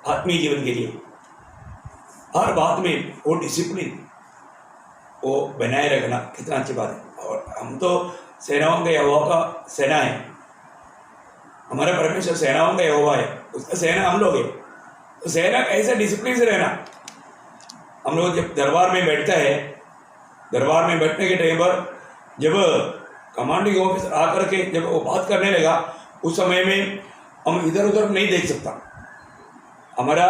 आत्मीय जीवन के लिए। हर बात में वो डिसिप्लिन वो बनाए रखना कितना अच्छी बात है। और हम तो सेनाओं का यहोवा का सेना है, हमारा परमेश्वर सेनाओं का यहोवा है, उसका सेना हम लोग है। तो सेना कैसे डिसिप्लिन से रहना। हम लोग जब दरबार में बैठता है, दरबार में बैठने के टाइम पर जब कमांडिंग ऑफिसर आकर के जब वो बात करने लगा, उस समय में हम इधर उधर नहीं देख सकता, हमारा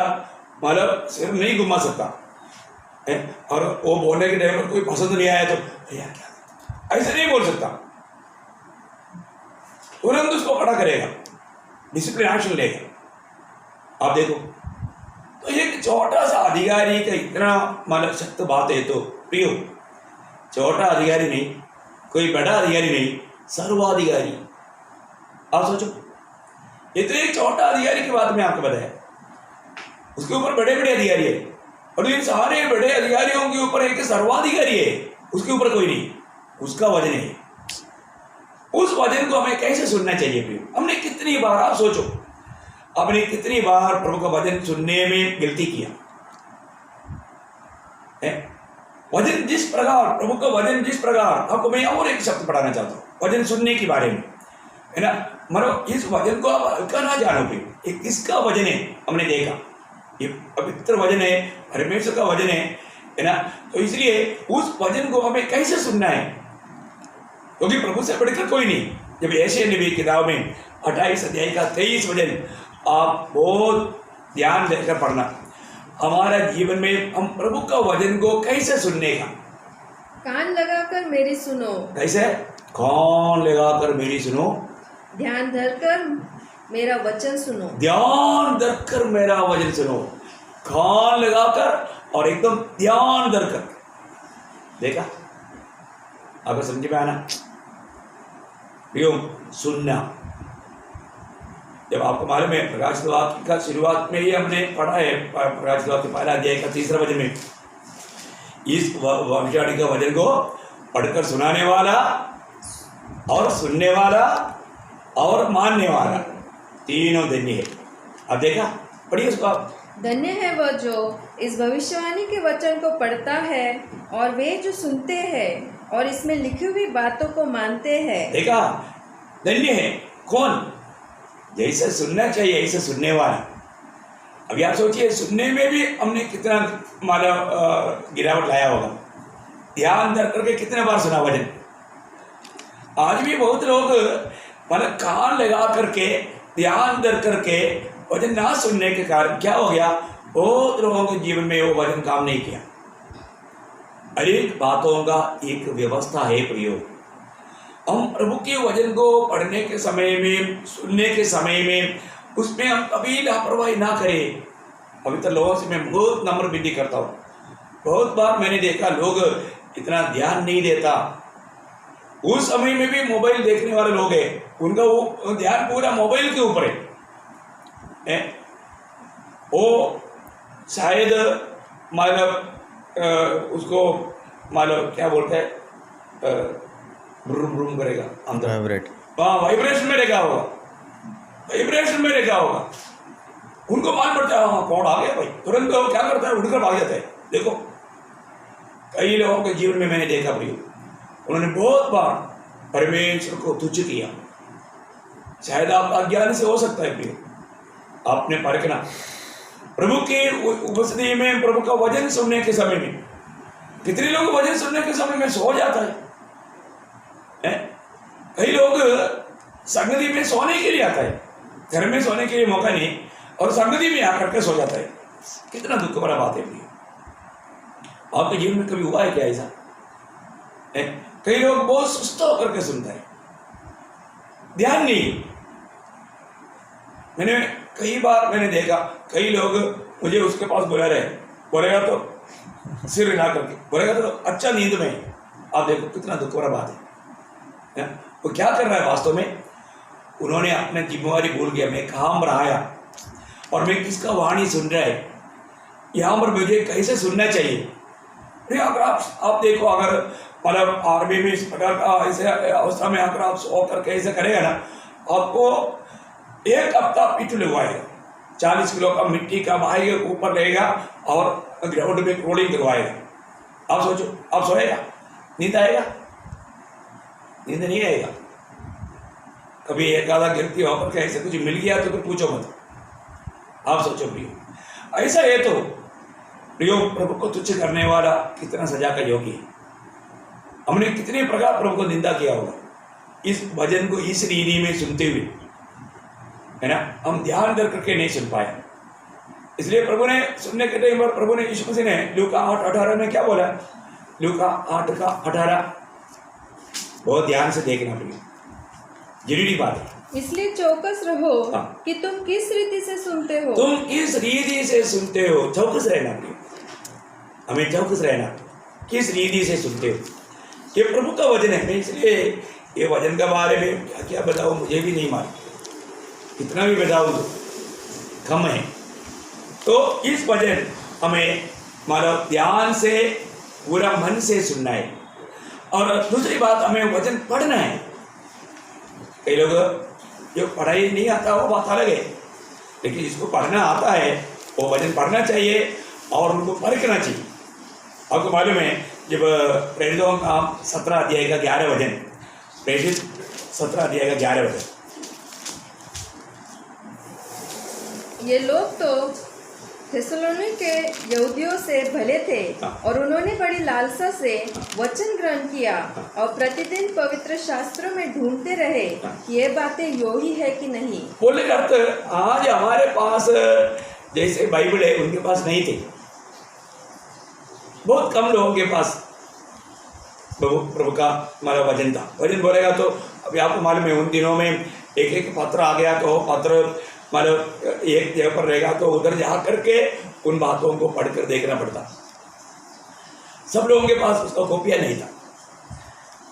मतलब सिर नहीं घुमा सकता है। और वो बोलने के टाइम पर कोई पसंद नहीं आया तो भैया क्या, ऐसे नहीं बोल सकता, तुरंत उसको खड़ा करेगा, डिसिप्लिन एक्शन लेगा। आप देखो, तो एक छोटा सा अधिकारी का इतना मतलब सख्त बात है। तो प्रियो, छोटा अधिकारी नहीं, कोई बड़ा अधिकारी नहीं, सर्वाधिकारी। आप सोचो, ये तो एक छोटा अधिकारी की बात मैं आपको बताया, उसके ऊपर बड़े बड़े अधिकारी है। और इन सारे बड़े अधिकारियों के ऊपर एक सर्वाधिकारी है, उसके ऊपर कोई नहीं, उसका वजन है। उस वजन को हमें कैसे सुनना चाहिए प्रियो। हमने कितनी बार, आप सोचो, आपने कितनी बार प्रभु का वचन सुनने में गलती किया है। वचन जिस प्रकार, प्रभु का वचन जिस प्रकार, आपको मैं और एक शब्द पढ़ाना चाहता हूँ वचन सुनने के बारे में, है ना। मतलब इस वचन को आप हल्का ना जानो प्रियो, ये किसका वचन है हमने देखा, ये पवित्र वचन है, परमेश्वर का वचन है ना। तो इसलिए उस वचन को हमें कैसे सुनना है, क्योंकि प्रभु से बढ़कर कोई नहीं। जब यशायाह नबी की किताब में 28 अध्याय का 23 वचन आप बहुत ध्यान देकर पढ़ना। हमारा जीवन में हम प्रभु का वचन को कैसे सुनने का, कान लगाकर मेरी सुनो। कैसे? कान लगाकर मेरी सुनो, ध्यान धरकर मेरा वचन सुनो। ध्यान धरकर मेरा वचन सुनो, कान लगाकर और एकदम ध्यान धरकर। देखा, आपको समझ में आना प्रियो, सुनना। जब आपको मालूम है, प्रकाशित वाक्य का शुरुआत में ही हमने पढ़ा है, प्रकाशित वाक्य पहला अध्याय का 3 वचन में, इस भविष्यवाणी का वचन को पढ़कर सुनाने वाला और सुनने वाला और मानने वाला, तीनों धन्य है। अब देखा, पढ़िए उसको आप। धन्य है वह जो इस भविष्यवाणी के वचन को पढ़ता है और वे जो सुनते हैं और इसमें लिखी हुई बातों को मानते हैं। देखा, धन्य है कौन? जैसे सुनना चाहिए ऐसे सुनने वाला। अभी आप सोचिए, सुनने में भी हमने कितना मतलब गिरावट लाया होगा। ध्यान धर करके कितने बार सुना वचन। आज भी बहुत लोग मतलब कान लगा करके ध्यान धर करके वचन ना सुनने के कारण क्या हो गया, बहुत लोगों के जीवन में वो वचन काम नहीं किया। अनेक बातों का एक व्यवस्था है प्रियो। हम प्रभु के वचन को पढ़ने के समय में, सुनने के समय में, उसमें हम कभी लापरवाही ना करें। पवित्र लोगों से मैं बहुत नम्र विनती करता हूँ। बहुत बार मैंने देखा लोग इतना ध्यान नहीं देता, उस समय में भी मोबाइल देखने वाले लोग हैं, उनका वो ध्यान पूरा मोबाइल के ऊपर है। वो शायद उसको क्या बोलते हैं, ब्रूम ब्रूम करेगा अंदर, वाइब्रेट। हाँ वाइब्रेशन में रखा होगा, वाइब्रेशन में रखा होगा। उनको मालूम पड़ता है हाँ कौन आ गया भाई, तुरंत वो क्या करता है, उठकर भाग जाता है। देखो कई लोगों के जीवन में मैंने देखा प्रियो, उन्होंने बहुत बार परमेश्वर को तुच्छ किया। शायद आप अज्ञान से हो सकता है प्रियो, आपने परखना प्रभु की उपस्थिति में, प्रभु का वचन सुनने के समय में, कितने लोग वचन सुनने के समय में सो जाता है? कई लोग संगति में सोने के लिए आता है, घर में सोने के लिए मौका नहीं, और संगति में आकर के सो जाता है। कितना दुख भरा बात है प्रिय। आपके जीवन में कभी हुआ है क्या ऐसा? कई लोग बहुत सुस्त होकर के सुनता है, ध्यान नहीं। मैंने कई बार मैंने देखा, कई लोग मुझे उसके पास बुला रहे, बोलेगा तो सिर हिला करके बोलेगा तो अच्छा नींद में। आप देखो कितना दुख भरा बात है। वो क्या कर रहा है वास्तव में? उन्होंने अपने जिम्मेवारी भूल गया, मैं कहाँ पर आया और मैं किसका वाणी सुन रहा है, यहाँ पर मुझे कैसे सुनना चाहिए। अगर आप देखो, अगर मतलब आर्मी में इस प्रकार का ऐसे अवस्था में अगर आप सो कर कैसे करेगा ना, आपको एक हफ्ता पीठ लगवाएगा, 40 किलो का मिट्टी का भाई ऊपर रहेगा और ग्राउंड में रोलिंग करवाएगा। आप सोचो, आप सोएगा, नींद आएगा? नींद नहीं आएगा। कभी एक आधा गिरती होकर के ऐसे कुछ मिल गया तो फिर पूछो मत। आप सोचो प्रियो, ऐसा है तो प्रियो प्रभु को तुच्छ करने वाला कितना सजा का योग्य है। हमने कितने प्रकार प्रभु को निंदा किया होगा इस भजन को इस रीति में सुनते हुए, है ना। हम ध्यान कर करके नहीं सुन पाए, इसलिए प्रभु ने सुनने के टाइम पर प्रभु ने यीशु मसीह ने लूका 8:18 में क्या बोला? लूका 8:18 बहुत ध्यान से देखना प्रिय, जरूरी बात है। इसलिए चौकस रहो हाँ। कि तुम किस रीति से सुनते हो। तुम किस रीति से सुनते हो, चौकस रहना प्रिय, हमें चौकस रहना, किस रीति से सुनते हो। ये प्रभु का वचन है, मैं इसलिए ये वचन के बारे में क्या क्या बताऊँ मुझे भी नहीं मालूम, कितना भी बताऊँ तो कम है। तो इस वचन हमें मतलब ध्यान से पूरा मन से सुनना है। और दूसरी बात, हमें वचन पढ़ना है। कई लोग जो पढ़ाई नहीं आता वो बात अलग है, लेकिन जिसको पढ़ना आता है वो वचन पढ़ना चाहिए और उनको परखना चाहिए। आपको मालूम है जब प्रेरितों का 17 अध्याय का 11 वचन, प्रेरित 17 अध्याय का 11 वचन, ये लोग तो थेसलोनिके के यहूदियों से भले थे और उन्होंने बड़ी लालसा से वचन ग्रहण किया और प्रतिदिन पवित्र शास्त्रों में ढूंढते रहे कि ये बातें यो ही है कि नहीं। बोलने का अर्थ, आज हमारे पास जैसे बाइबल है उनके पास नहीं थी, बहुत कम लोगों के पास प्रभु का हमारा वचन था। वचन बोलेगा तो अभी आपको मालूम है उन दिनों में एक एक पत्र आ गया तो पत्र मतलब एक जगह पर रहेगा तो उधर जा करके उन बातों को पढ़कर देखना पड़ता। सब लोगों के पास उसका कॉपिया नहीं था।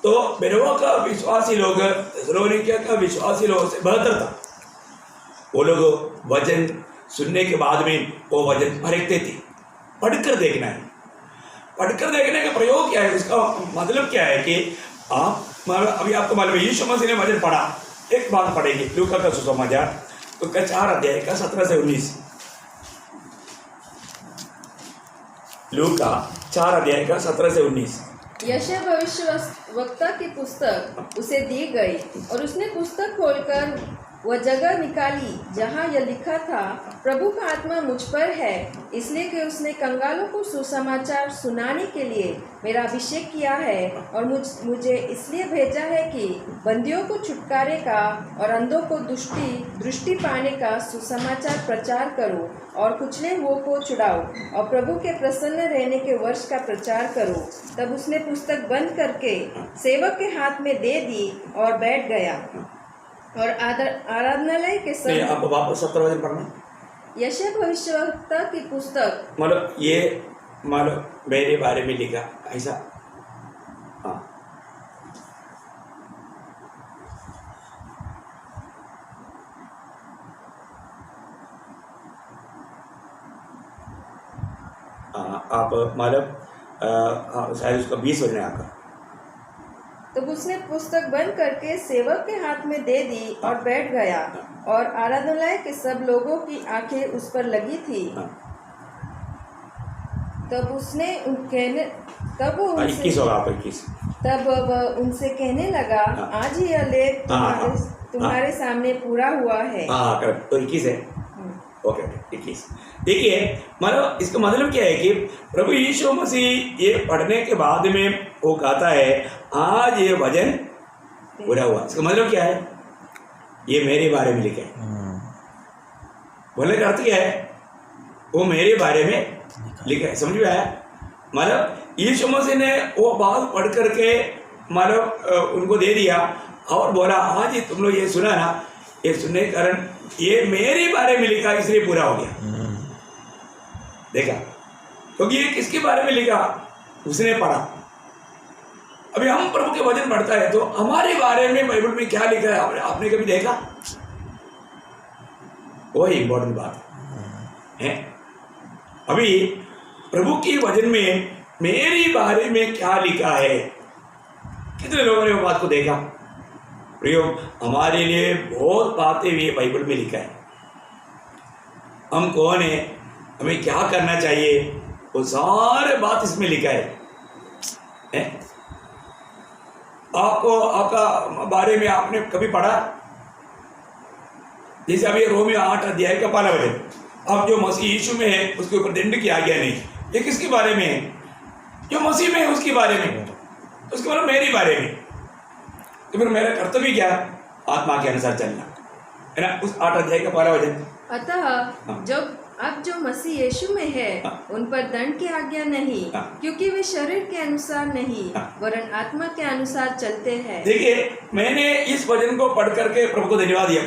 तो बेरोआ का विश्वासी लोग, थेसलोनिके का विश्वासी लोगों से बेहतर था। वो लोग वचन सुनने के बाद में वो वचन परखते थे। पढ़कर देखना है, पढ़कर देखने का प्रयोग क्या है, उसका मतलब क्या है कि आप अभी आपको मालूम है यीशु मसीह ने वचन पढ़ा। एक बात पढ़ेंगे लूका का सुसमाचार उसका 4 अध्याय का 17 से 19। लूका 4 अध्याय का 17 से 19। यशायाह भविष्यवक्ता की पुस्तक उसे दी गई और उसने पुस्तक खोलकर वह जगह निकाली जहाँ यह लिखा था, प्रभु का आत्मा मुझ पर है, इसलिए कि उसने कंगालों को सुसमाचार सुनाने के लिए मेरा अभिषेक किया है और मुझे इसलिए भेजा है कि बंदियों को छुटकारे का और अंधों को दृष्टि पाने का सुसमाचार प्रचार करो और कुचले हुओं को छुड़ाओ और प्रभु के प्रसन्न रहने के वर्ष का प्रचार करो। तब उसने पुस्तक बंद करके सेवक के हाथ में दे दी और बैठ गया और आराधनालय के समय आप वापस 17 वचन पढ़ना। यशायाह भविष्यवक्ता की पुस्तक मतलब ये मतलब मेरे बारे में लिखा ऐसा। हाँ, आप मतलब शायद उसका 20 वचन है आपका। तब उसने पुस्तक बंद करके सेवक के हाथ में दे दी और बैठ गया, और आराधनालय के सब लोगों की आंखें उस पर लगी थी। तब उसने तब वो उनसे 21 होगा आपका 21। तब वह उनसे कहने लगा, आज ही यह लेख तुम्हारे सामने पूरा हुआ है। हाँ करेक्ट, तो 21 है। ओके 21। देखिए मतलब इसका मतलब क्या है कि प्रभु यीशु मसीह ये पढ़ने के बाद में वो कहता है आज ये वचन पूरा हुआ। इसका मतलब क्या है? ये मेरे बारे में लिखा है। बोलने का अर्थ क्या है? वो मेरे बारे में लिखा है। समझ में आया? मतलब यीशु मसीह ने वो बात पढ़ करके मतलब उनको दे दिया और बोला आज ही तुम लोग ये सुना ना, ये सुनने के कारण ये मेरे बारे में लिखा इसलिए पूरा हो गया। देखा? क्योंकि ये किसके बारे में लिखा? उसने पढ़ा। अभी हम प्रभु के वचन पढ़ता है तो हमारे बारे में बाइबल में क्या लिखा है आपने कभी देखा? वही इंपॉर्टेंट बात है। अभी प्रभु की वचन में मेरे बारे में क्या लिखा है? कितने लोगों ने वो बात को देखा? प्रियो, हमारे लिए बहुत बातें भी बाइबल में लिखा है। हम कौन है, हमें क्या करना चाहिए, वो सारे बात इसमें लिखा है? आपको आपका बारे में आपने कभी पढ़ा? जैसे अभी रोमियो 8 अध्याय का 1 वचन, अब जो मसीह यीशु में है उसके ऊपर दंड किया गया नहीं। ये किसके बारे में है? जो मसीह में है उसके बारे में। उसके मतलब मेरे बारे में। तो फिर मेरा कर्तव्य क्या? आत्मा के अनुसार चलना है ना। उस 8 अध्याय का 1 वचन, अतः जब अब जो मसीह यीशु में है उन पर दंड की आज्ञा नहीं, क्योंकि वे शरीर के अनुसार नहीं वरन आत्मा के अनुसार चलते हैं। देखिए मैंने इस वचन को पढ़ करके प्रभु को धन्यवाद दिया।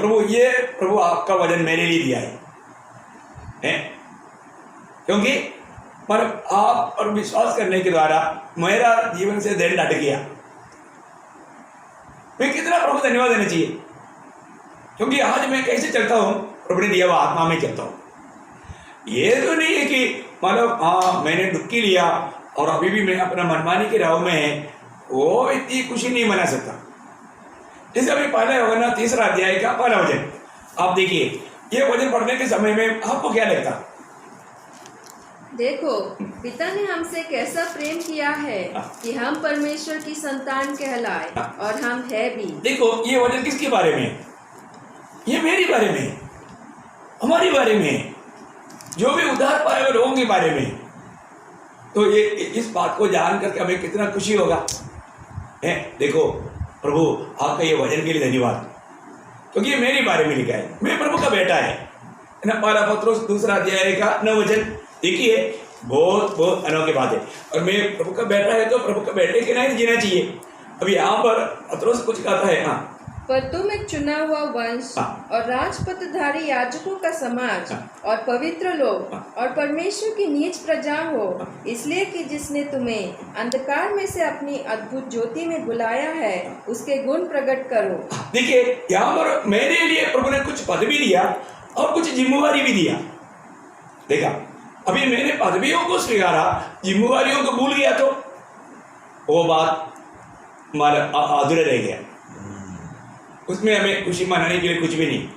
प्रभु आपका वचन मेरे लिए दिया है? क्योंकि पर आप पर विश्वास करने के द्वारा मेरा जीवन से दंड हट गया। मैं कितना प्रभु को धन्यवाद देना चाहिए, क्योंकि आज मैं कैसे चलता हूँ? प्रभु ने दिया हुआ आत्मा में चलता हूँ। ये तो नहीं है कि मतलब हाँ मैंने डुबकी लिया और अभी भी मैं अपना मनमानी के राह में है, वो इतनी खुशी नहीं मना सकता। जैसे अभी पहले होगा ना 3 अध्याय का 1 वचन, आप देखिए ये वचन पढ़ने के समय में आपको क्या लगता? देखो पिता ने हमसे कैसा प्रेम किया है कि हम परमेश्वर की संतान कहलाए, और हम है भी। देखो ये वचन किसके बारे में है? ये मेरे बारे में है, हमारे बारे में है, जो भी उद्धार पाए हुए लोगों के बारे में। तो ये इस बात को जान करके हमें कितना खुशी होगा है। देखो प्रभु आपका ये वचन के लिए धन्यवाद, क्योंकि ये मेरे बारे में लिखा है। मैं प्रभु का बेटा है ना। 1 पत्रोस 2 अध्याय का 9 वचन देखिए, बहुत बहुत अनोखी बात है। और मैं प्रभु का बेटा है तो प्रभु का बेटे के नहीं जीना चाहिए। अभी यहाँ पर पत्रोस कुछ कहता है, हाँ, पर तुम एक चुना हुआ वंश और राजपथधारी याजकों का समाज और पवित्र लोग और परमेश्वर की नीच प्रजा हो, इसलिए कि जिसने तुम्हें अंधकार में से अपनी अद्भुत ज्योति में बुलाया है उसके गुण प्रकट करो। देखिए यहाँ पर मेरे लिए प्रभु ने कुछ पद भी दिया और कुछ जिम्मेवारी भी दिया। देखा, अभी मैंने पदवियों को स्वीकारा, जिम्मेवारियों को भूल गया तो वो बात अधूरा रह गया। उसमें हमें खुशी मनाने के लिए कुछ भी नहीं।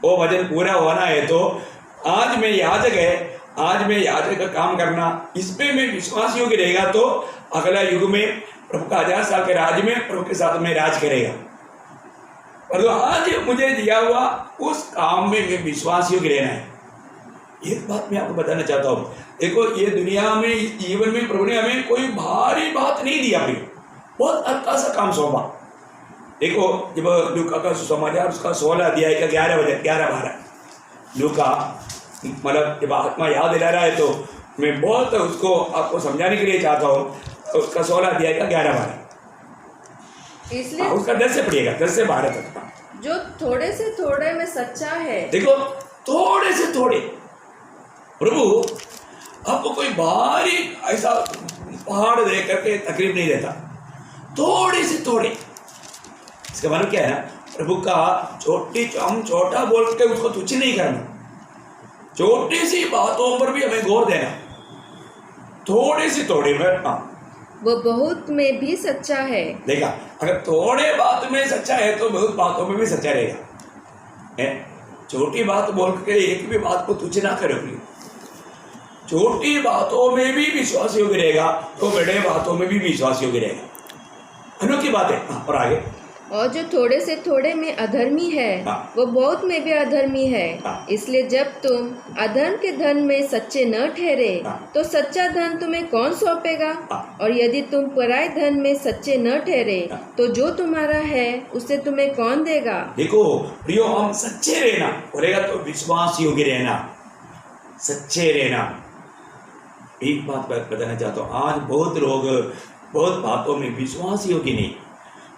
वो वचन पूरा होना है तो आज मैं याजक है, आज मैं याजक का काम करना, इस पे मैं विश्वास योग्य रहेगा तो अगला युग में प्रभु का 1000 साल के राज में प्रभु के साथ में राज करेगा। और तो आज मुझे दिया हुआ उस काम में मैं विश्वास योग्य रहना है। एक बात मैं आपको बताना चाहता हूँ। देखो ये दुनिया में, इस जीवन में प्रभु ने हमें कोई भारी बात नहीं दिया, बहुत हल्का सा काम सौंपा। देखो जब लूका का सुसमाचार उसका 16 अध्याय का 11-12 लूका मतलब जब आत्मा याद दिला रहा है तो मैं बहुत उसको आपको समझाने के लिए चाहता हूँ। उसका 16 अध्याय का 11-12 इसलिए उसका 10 से पढ़िएगा, 10 से 12 तक। जो थोड़े से थोड़े में सच्चा है। देखो थोड़े से थोड़े, प्रभु आपको कोई भारी ऐसा पहाड़ दे करके तकलीफ नहीं देता, थोड़े से थोड़े। इसका मतलब क्या है ना, प्रभु का हम छोटा बोल के उसको तुच्छ नहीं करना, छोटी सी बातों पर भी हमें गौर देना। थोड़े से थोड़े में, हाँ वो बहुत में भी सच्चा है। देखा, अगर थोड़े बात में सच्चा है तो बहुत बातों में भी सच्चा रहेगा। है छोटी बात बोल के एक भी बात को तुच्छ ना करो प्रिय। छोटी बातों में भी विश्वास योग्य रहेगा तो बड़े बातों में भी विश्वास योग्य रहेगा। अनोखी बात है। हाँ, और आगे, और जो थोड़े से थोड़े में अधर्मी है हाँ। वो बहुत में भी अधर्मी है। हाँ। इसलिए जब तुम अधर्म के धन में सच्चे न ठहरे हाँ। तो सच्चा धन तुम्हें कौन सौंपेगा? हाँ। और यदि तुम पराये धन में सच्चे न ठहरे हाँ। तो जो तुम्हारा है उसे तुम्हें कौन देगा? देखो प्रियो, हम सच्चे रहना बोलेगा तो विश्वास योग्य रहना, सच्चे रहना। एक बात बताना चाहता हूँ, आज बहुत लोग बहुत बातों में विश्वास योग्य नहीं।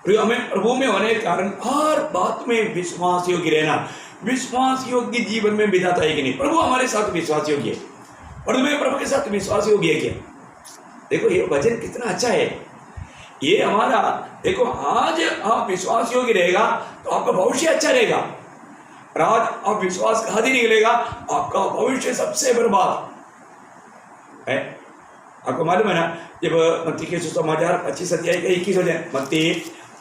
प्रियो, हमें प्रभु में होने के कारण हर बात में विश्वास योग्य रहना, विश्वास योग्य जीवन में बिताता है कि नहीं? प्रभु हमारे साथ विश्वास योग्य है और तुम्हें प्रभु के साथ विश्वास योग्य है क्या? देखो ये वचन कितना अच्छा है। ये हमारा देखो, आज आप विश्वास योग्य रहेगा तो आपका भविष्य अच्छा रहेगा। और आज आप विश्वासघात ही निकलेगा, आपका भविष्य सबसे बर्बाद है। आपको मालूम है ना, जब मत्ती के सुसमाचार 25 अध्याय का 21 हो जाए, मत्ती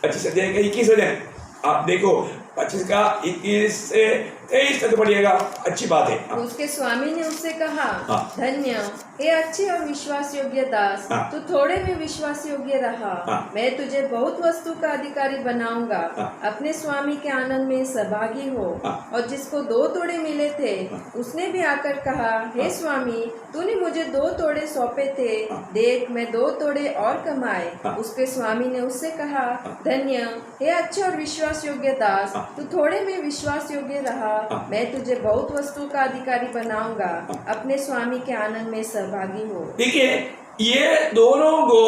25 अध्याय का 21 हो जाए, आप देखो 25 का 21 से 23 तक पढ़िएगा, अच्छी बात है। उसके स्वामी ने उससे कहा, हाँ। धन्य हे अच्छे और विश्वास योग्य दास, हाँ। तू थोड़े में विश्वास योग्य रहा, हाँ। मैं तुझे बहुत वस्तु का अधिकारी बनाऊंगा। हाँ। अपने स्वामी के आनंद में सहभागी हो। हाँ। और जिसको 2 तोड़े मिले थे हाँ। उसने भी आकर कहा, हे स्वामी, तूने मुझे 2 तोड़े सौंपे थे, हाँ। देख मैं 2 तोड़े और कमाए। हाँ। उसके स्वामी ने उससे कहा, हाँ। धन्य हे अच्छे और विश्वास योग्य दास, हाँ। तू थोड़े में विश्वास योग्य रहा, हाँ। मैं तुझे बहुत वस्तु का अधिकारी बनाऊंगा। हाँ। अपने स्वामी के आनंद में सहभागी हो। देखिए, ये दोनों को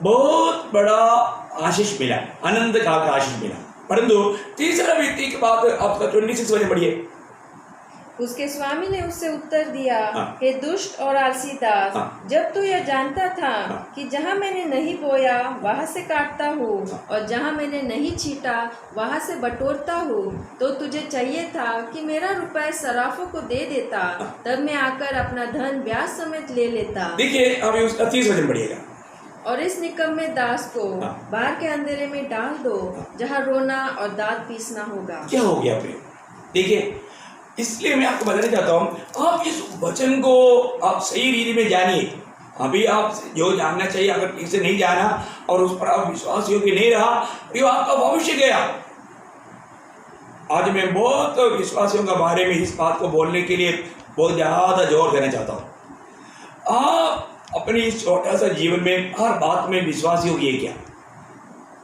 बहुत बड़ा आशीष मिला, आनंद काल का आशीष मिला। परंतु तीसरा व्यक्ति के बाद आपका 26 वचन पढ़िए। उसके स्वामी ने उससे उत्तर दिया, हाँ। हे दुष्ट और आलसी दास, हाँ। जब तू यह जानता था हाँ। कि जहाँ मैंने नहीं बोया वहाँ से काटता हूँ हाँ। और जहाँ मैंने नहीं छीटा वहाँ से बटोरता हूँ, तो तुझे चाहिए था कि मेरा रुपया सराफों को दे देता, हाँ। तब मैं आकर अपना धन ब्याज समेत ले लेता। देखिए, अभी उसका 30 वचन पढ़िएगा। और इस निकम्मे दास को हाँ। बाहर के अंधेरे में डाल दो, जहाँ रोना और दांत पीसना होगा। क्या हो गया प्रिय? देखिए, इसलिए मैं आपको बताना चाहता हूँ, आप इस वचन को आप सही रीति में जानिए। अभी आप जो जानना चाहिए, अगर ठीक से नहीं जाना और उस पर आप विश्वास योग्य नहीं रहा, तो आपका भविष्य गया। आज मैं बहुत विश्वासियों के बारे में इस बात को बोलने के लिए बहुत ज्यादा जोर देना चाहता हूँ। आप अपनी इस छोटा सा जीवन में हर बात में विश्वास योग्य है क्या?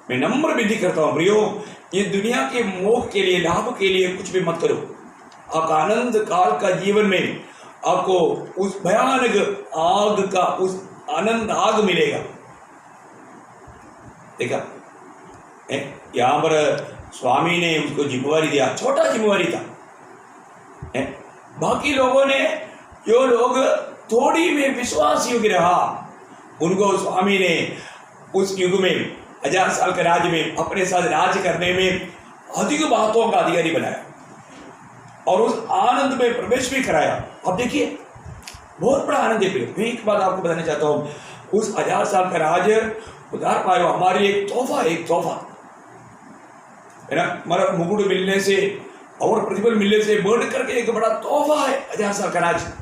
मैं नम्र विनती करता हूँ प्रियो, ये दुनिया के मोह के लिए, लाभ के लिए कुछ भी मत करो। आप आनंद काल का जीवन में आपको उस भयानक आग का उस आनंद आग मिलेगा। देखा, यहाँ पर स्वामी ने उसको जिम्मेवारी दिया, छोटा जिम्मेवारी था। बाकी लोगों ने, जो लोग थोड़ी में विश्वास योग्य रहा, उनको स्वामी ने उस युग में 1000 साल के राज्य में अपने साथ राज्य करने में अधिक बातों का अधिकारी बनाया और उस आनंद में प्रवेश भी कराया। अब देखिए, बहुत बड़ा आनंद है। मैं एक बात आपको बताना चाहता हूँ, उस 1000 साल का राज्य उधार पाया हमारे लिए एक तोहफा है, एक तोहफा है ना। हमारा मुकुट मिलने से और प्रतिफल मिलने से बढ़ करके एक बड़ा तोहफा है 1000 साल का राज्य।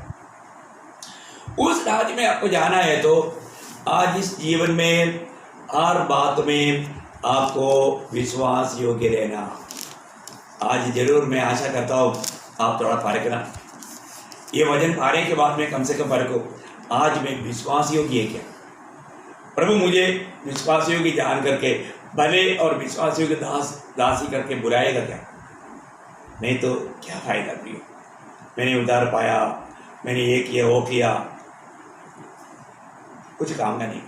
उस राज्य में आपको जाना है तो आज इस जीवन में हर बात में आपको विश्वास योग्य रहना। आज जरूर मैं आशा करता हूँ आप थोड़ा फर्क ना, ये वजन पाने के बाद में कम से कम फर्क हो। आज मैं विश्वास योग्य है क्या? प्रभु मुझे विश्वास योग्य जान करके भले और विश्वास योग्य दासी करके बुलाएगा क्या? नहीं तो क्या फायदा प्रिय? मैंने उधार पाया, मैंने ये किया वो किया, कुछ काम का नहीं।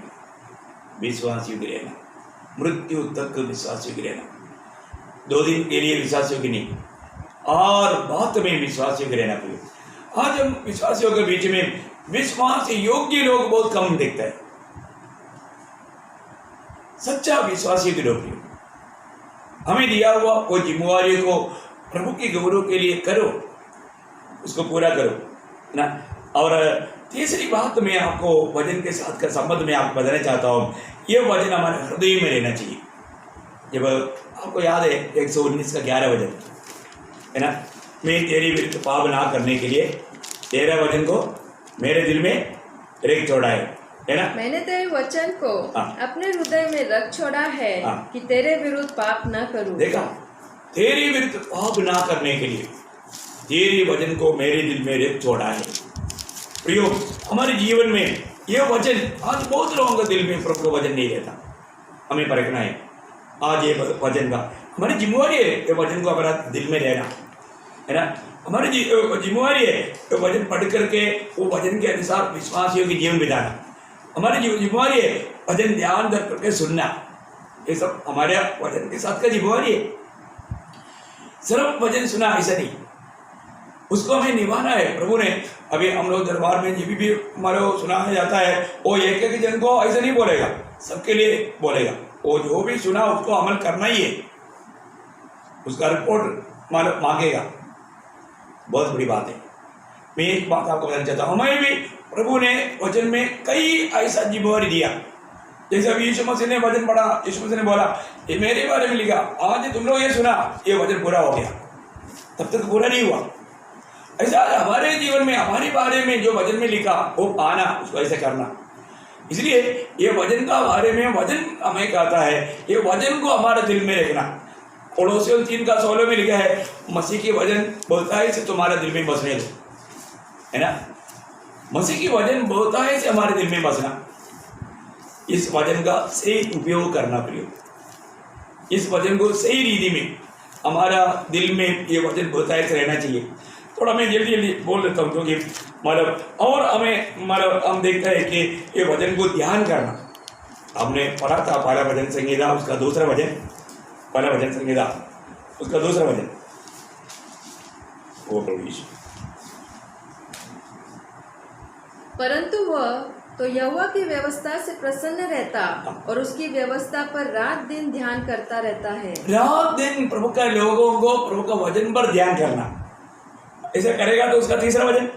विश्वास योग्य रहना, मृत्यु तक विश्वास योग्य रहना, 2 दिन के लिए विश्वास योग्य नहीं, और बात में विश्वास योग्य रहना प्रिय। आज हम विश्वास योग्य बीच में विश्वास योग्य लोग बहुत कम देखता है। सच्चा विश्वास योग्य लोग हमें दिया हुआ वो जिम्मेवारी को प्रभु के गौरव के लिए करो, उसको पूरा करो ना। और तीसरी बात मैं आपको वजन के साथ का संबंध में आपको बताना चाहता हूँ, ये वजन हमारे हृदय में रहना चाहिए। जब आपको याद है 119 का 11 वजन है ना, मैं तेरी विरुद्ध पाप ना करने के लिए तेरा वचन को मेरे दिल में रख छोड़ा है ना। मैंने तेरे वचन को अपने हृदय में रख छोड़ा है कि तेरे विरुद्ध पाप न करूं। देखा, तेरी विरुद्ध पाप ना करने के लिए तेरे वचन को मेरे दिल में रख छोड़ा है। प्रियो, हमारे जीवन में ये वचन, आज बहुत लोगों के दिल में प्रभु का वचन नहीं रहता, हमें परखना है। आज ये वचन का हमारी जिम्मेवारी है, ये वचन को हमारा दिल में रहना है ना। हमारी जिम्मेवारी है ये वचन पढ़ करके वो वचन के अनुसार विश्वासियों की जीवन बिताना। हमारी जिम्मेवारी है वचन ध्यान कर करके सुनना। ये सब हमारे वचन के साथ का जिम्मेवारी है। सिर्फ वचन सुना ऐसा नहीं, उसको हमें निभाना है। प्रभु ने अभी हम लोग दरबार में जो भी हमारे सुनाया जाता है, वो एक एक जन को ऐसा नहीं बोलेगा, सबके लिए बोलेगा। वो जो भी सुना उसको अमल करना ही है, उसका रिपोर्ट मांगेगा। बहुत बड़ी बात है। मैं एक बात आपको बताना चाहता हूँ, हमें भी प्रभु ने वचन में कई ऐसा जिम्मेवारी दिया। जैसे अभी यीशु मसीह ने वचन पढ़ा, यीशु मसीह ने बोला ये मेरे बारे में लिखा, आज तुम लोग ये सुना, ये वचन पूरा हो गया, तब तक पूरा नहीं हुआ। ऐसा हमारे जीवन में हमारे बारे में जो वचन में लिखा वो पाना, उसको ऐसे करना। इसलिए ये वचन का बारे में वचन हमें कहता है, ये वचन को हमारे दिल में रखना। कोलोसियों 3:16 में लिखा है, मसीह की वचन बहुतायत से तुम्हारे दिल में बसने दो, है ना। मसीह की वचन बहुतायत से हमारे दिल में बसना, इस वचन का सही उपयोग करना। प्रयोग इस वचन को सही रीति में हमारा दिल में ये वचन बहुतायत से रहना चाहिए। थोड़ा मैं जल्दी जल्दी बोल देता हूँ, क्योंकि और हमें हम देखते हैं कि ये वचन को ध्यान करना। हमने पढ़ा था पहला वचन संहिता, उसका दूसरा वचन, पहला वचन संहिता उसका दूसरा वचन, वो प्रभु यीशु। परंतु वह तो यहोवा की व्यवस्था से प्रसन्न रहता और उसकी व्यवस्था पर रात दिन ध्यान करता रहता है। रात दिन प्रभु का लोगों को प्रभु का वचन पर ध्यान करना, ऐसा करेगा तो उसका तीसरा वचन,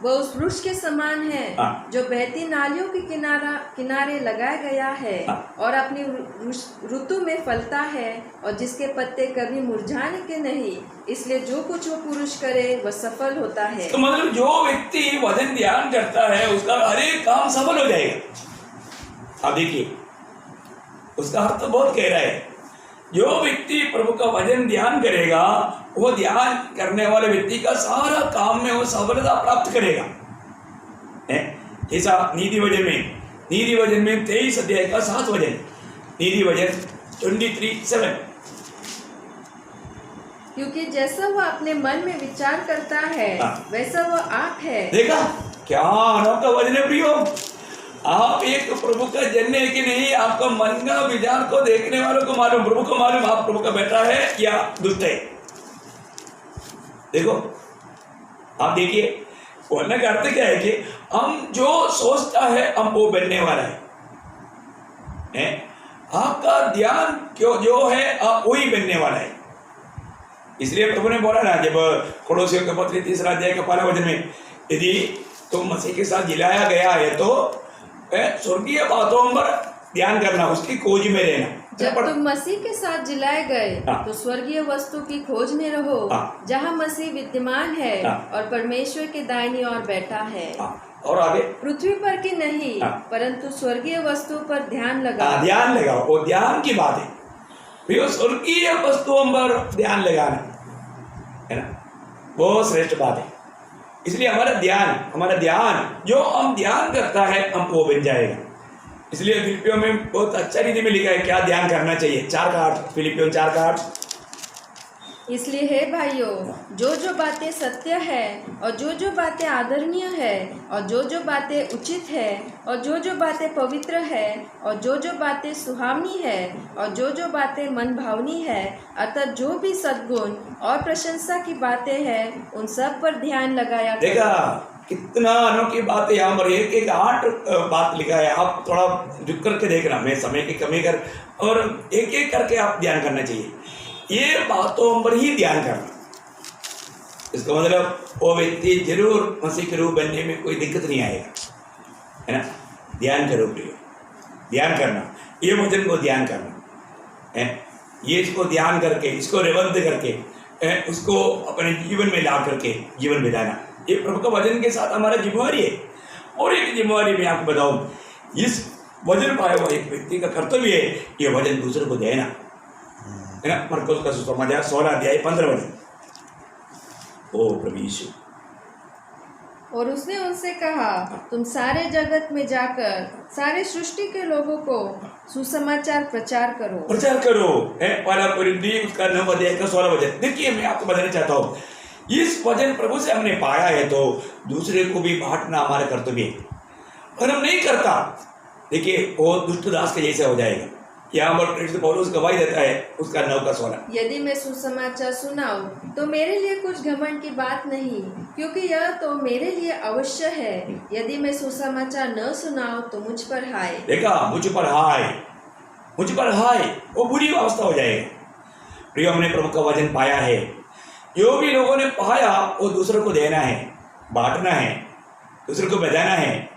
वह उस वृक्ष के समान है जो बहती नालियों के किनारे लगाया गया है और अपनी ऋतु में फलता है और जिसके पत्ते कभी मुरझाने के नहीं, इसलिए जो कुछ वो पुरुष करे वह सफल होता है। तो मतलब जो व्यक्ति वचन ध्यान करता है उसका हर एक काम सफल हो जाएगा। अब देखिए, उसका अर्थ तो बहुत गहरा है। जो व्यक्ति प्रभु का वचन ध्यान करेगा, वो ध्यान करने वाले व्यक्ति का सारा काम में वो सफलता प्राप्त करेगा। ऐसा नीति वचन में 23 अध्याय का 7 वचन, नीति वचन 23:7। क्योंकि जैसा वह अपने मन में विचार करता है वैसा वह आप है। देखा क्या अनोखा वचन है प्रियो। आप एक प्रभु का जन है कि नहीं, आपका मन का विचार को देखने वालों को मालूम, प्रभु को मालूम आप प्रभु का बेटा है या दुष्ट है। देखो, आप देखिए, बोलने का अर्थ क्या है कि हम जो सोचता है हम वो बनने वाला है। आपका ध्यान क्यों जो है आप वही बनने वाला है। इसलिए प्रभु ने बोला ना, जब कोलोसियों के पत्र 3 अध्याय के पहला वचन में, यदि तुम मसीह के साथ जिलाया गया है तो स्वर्गीय बातों पर ध्यान करना, उसकी खोज में रहना। जब तुम मसीह के साथ जिलाए गए तो स्वर्गीय वस्तु की खोज में रहो, जहाँ मसीह विद्यमान है और परमेश्वर के दाहिनी ओर बैठा है। और आगे, पृथ्वी पर की नहीं परंतु स्वर्गीय वस्तु पर ध्यान लगाओ। ध्यान लगाओ, वो ध्यान की बात है। फिर स्वर्गीय वस्तुओं पर ध्यान लगाना है ना, वो श्रेष्ठ बात है। इसलिए हमारा ध्यान जो हम ध्यान करता है हम वो बन जाएगा। इसलिए फिलिपियों में बहुत अच्छा रीति में लिखा है क्या ध्यान करना चाहिए। 4:8, फिलिपियों 4:8। इसलिए हे भाइयों, जो जो बातें सत्य है और जो जो बातें आदरणीय है और जो जो बातें उचित है और जो जो बातें पवित्र है और जो जो बातें सुहावनी है और जो जो बातें मन भावनी है, अतः जो भी सद्गुण और प्रशंसा की बातें हैं उन सब पर ध्यान लगाया। देखा कितना अनोखी बात है। यहाँ पर एक 8 बात लिखा है। आप थोड़ा झुक करके देखना, मैं समय की कमी कर और एक एक करके आप ध्यान करना चाहिए। ये बातों पर ही ध्यान करना, इसका मतलब वो व्यक्ति जरूर मसीह के रूप बनने में कोई दिक्कत नहीं आएगा, है ना। ध्यान करो प्रियो, ध्यान करना, ये वचन को ध्यान करना है, ये इसको ध्यान करके, इसको रेवंत करके उसको अपने जीवन में ला करके जीवन बिताना, ये प्रभु का वचन के साथ हमारा जिम्मेवारी है। और एक जिम्मेवारी मैं आपको बताऊं, इस वचन पाया हुआ एक व्यक्ति का कर्तव्य है ये वचन दूसरे को देना, है ना। मरकुस का सुसमाचार 16 अध्याय 15 वचन। ओ प्रभु यीशु। और उसने उनसे कहा, तुम सारे जगत में जाकर सारे सृष्टि के लोगों को सुसमाचार प्रचार करो। प्रचार करो है, पहला कोरिन्थी उसका 9 अध्याय का 16 वचन। देखिए मैं आपको बताना चाहता हूँ, इस वचन प्रभु से हमने पाया है तो दूसरे को भी बांटना हमारा कर्तव्य है। अगर हम नहीं करता, देखिए वो दुष्ट दास के जैसे हो जाएगा। यहाँ पर पौलुस गवाही देता है उसका 9 का 16। यदि मैं सुसमाचार सुनाऊं तो मेरे लिए कुछ घमंड की बात नहीं, क्योंकि यह तो मेरे लिए अवश्य है। यदि मैं सुसमाचार न सुनाऊं तो मुझ पर हाय। देखा, मुझ पर हाय, मुझ पर हाय, वो बुरी अवस्था हो जाएगा। प्रिय, हमने प्रभु का वचन पाया है, जो भी लोगों ने पाया वो दूसरों को देना है, बांटना है, दूसरों को बजाना है,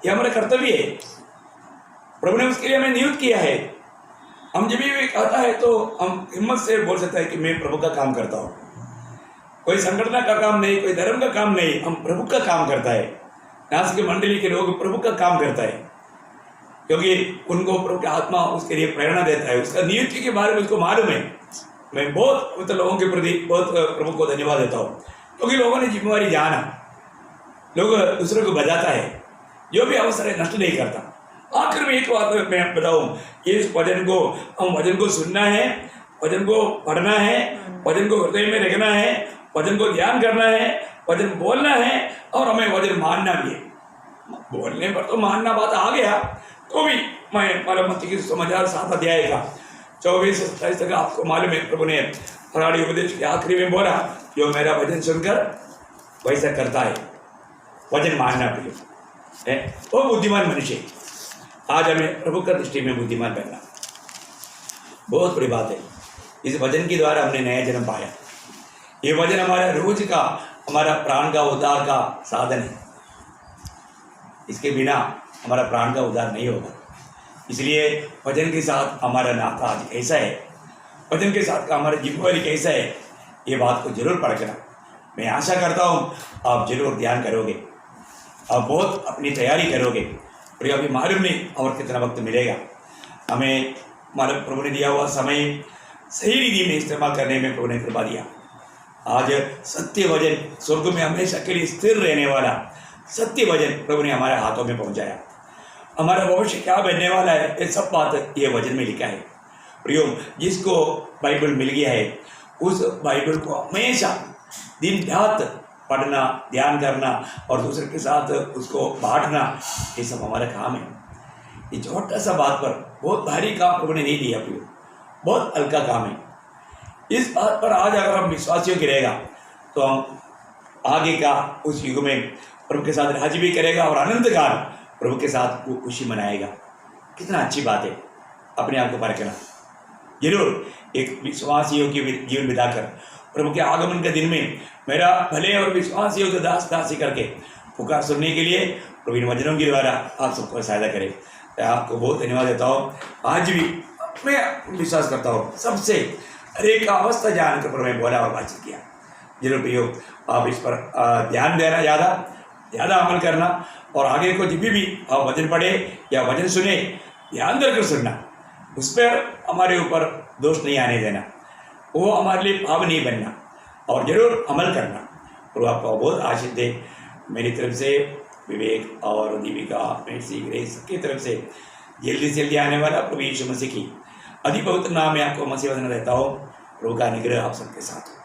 ये हमारा कर्तव्य है। प्रभु ने उसके लिए हमें नियुक्त किया है। हम जब भी कहता है तो हम हिम्मत से बोल सकते हैं कि मैं प्रभु का काम करता हूँ। कोई संगठन का काम नहीं, कोई धर्म का काम नहीं, हम प्रभु का काम करता है। यहाँ के मंडली के लोग प्रभु का काम करता है, क्योंकि उनको प्रभु की आत्मा उसके लिए प्रेरणा देता है, उसका नियुक्ति के बारे में उसको मालूम है। मैं बहुत लोगों के प्रति बहुत प्रभु को धन्यवाद देता हूँ, क्योंकि लोगों ने जिम्मेवारी जाना, लोग दूसरों को बजाता है, जो भी अवसर है नष्ट नहीं करता। आखिर में एक बात मैं बताऊं, इस वचन को हम वचन को सुनना है, वचन को पढ़ना है, वचन को हृदय में रखना है, वचन को ध्यान करना है, वचन बोलना है और हमें वचन मानना भी है। बोलने पर तो मानना बात आ गया, तो भी मैं मत्ती की सुसमाचार 7 अध्याय का 24 से 27 तक आपको मालूम है, प्रभु ने फराड़ी उपदेश के आखिरी में बोला, जो मेरा वचन सुनकर वैसा करता है, वचन मानना भी है, वो बुद्धिमान मनुष्य। आज हमें प्रभु का दृष्टि में बुद्धिमान बनना बहुत बड़ी बात है। इस वचन के द्वारा हमने नया जन्म पाया। ये वचन हमारा रोज का, हमारा प्राण का उद्धार का साधन है। इसके बिना हमारा प्राण का उद्धार नहीं होगा। इसलिए वचन के साथ हमारा नाता आज कैसा है, वचन के साथ का हमारा जिम्मेवारी कैसा है, ये बात को जरूर परखना। मैं आशा करता हूँ आप जरूर ध्यान करोगे, आप बहुत अपनी तैयारी करोगे। और अभी मालूम नहीं और कितना वक्त मिलेगा हमें। मालूम प्रभु ने दिया हुआ समय सही रीति में इस्तेमाल करने में प्रभु ने कृपा दिया। आज सत्य वचन, स्वर्ग में हमेशा के लिए स्थिर रहने वाला सत्य वचन प्रभु ने हमारे हाथों में पहुंचाया। हमारा भविष्य क्या बनने वाला है, ये सब बात ये वचन में लिखा है। प्रियो, जिसको बाइबल मिल गया है उस बाइबल को हमेशा दिन रात पढ़ना, ध्यान करना और दूसरे के साथ उसको बांटना, ये सब हमारा काम है। ये छोटा सा बात पर बहुत भारी काम प्रभु ने नहीं दिया, प्रियो, बहुत हल्का काम है। इस बात पर आज अगर हम विश्वासियों की रहेगा तो हम आगे का उस युग में प्रभु के साथ राज भी करेगा और अनंत काल प्रभु के साथ वो खुशी मनाएगा। कितना अच्छी बात है। अपने आप को परखना जरूर। एक विश्वासियों की जीवन बिताकर प्रभु के आगमन के दिन में मेरा भले और विश्वासियों को दास दासी करके पुकार सुनने के लिए प्रभु इन वचनों के द्वारा आप सबको सहायता करें। मैं आपको बहुत धन्यवाद देता हूँ। आज भी मैं विश्वास करता हूँ सबसे हर एक अवस्था जानकर प्रभु ने बोला और बातचीत किया। जरूर प्रियो, आप इस पर ध्यान देना, ज़्यादा अमल करना और आगे को जब भी आप वचन पढ़े या वचन सुने ध्यान देकर सुनना, उस पर हमारे ऊपर दोष नहीं आने देना, वो हमारे लिए पाप नहीं बनना और जरूर अमल करना। और आपको बहुत आशीष दे। मेरी तरफ से विवेक और दीपिका मेरी ग्रेस की तरफ से जल्दी से जल्दी आने वाला प्रभु यीशु मसीह की अति पवित्र नाम में आपको मसीह वंदना देता हूँ। प्रभु का अनुग्रह आप सबके साथ हो।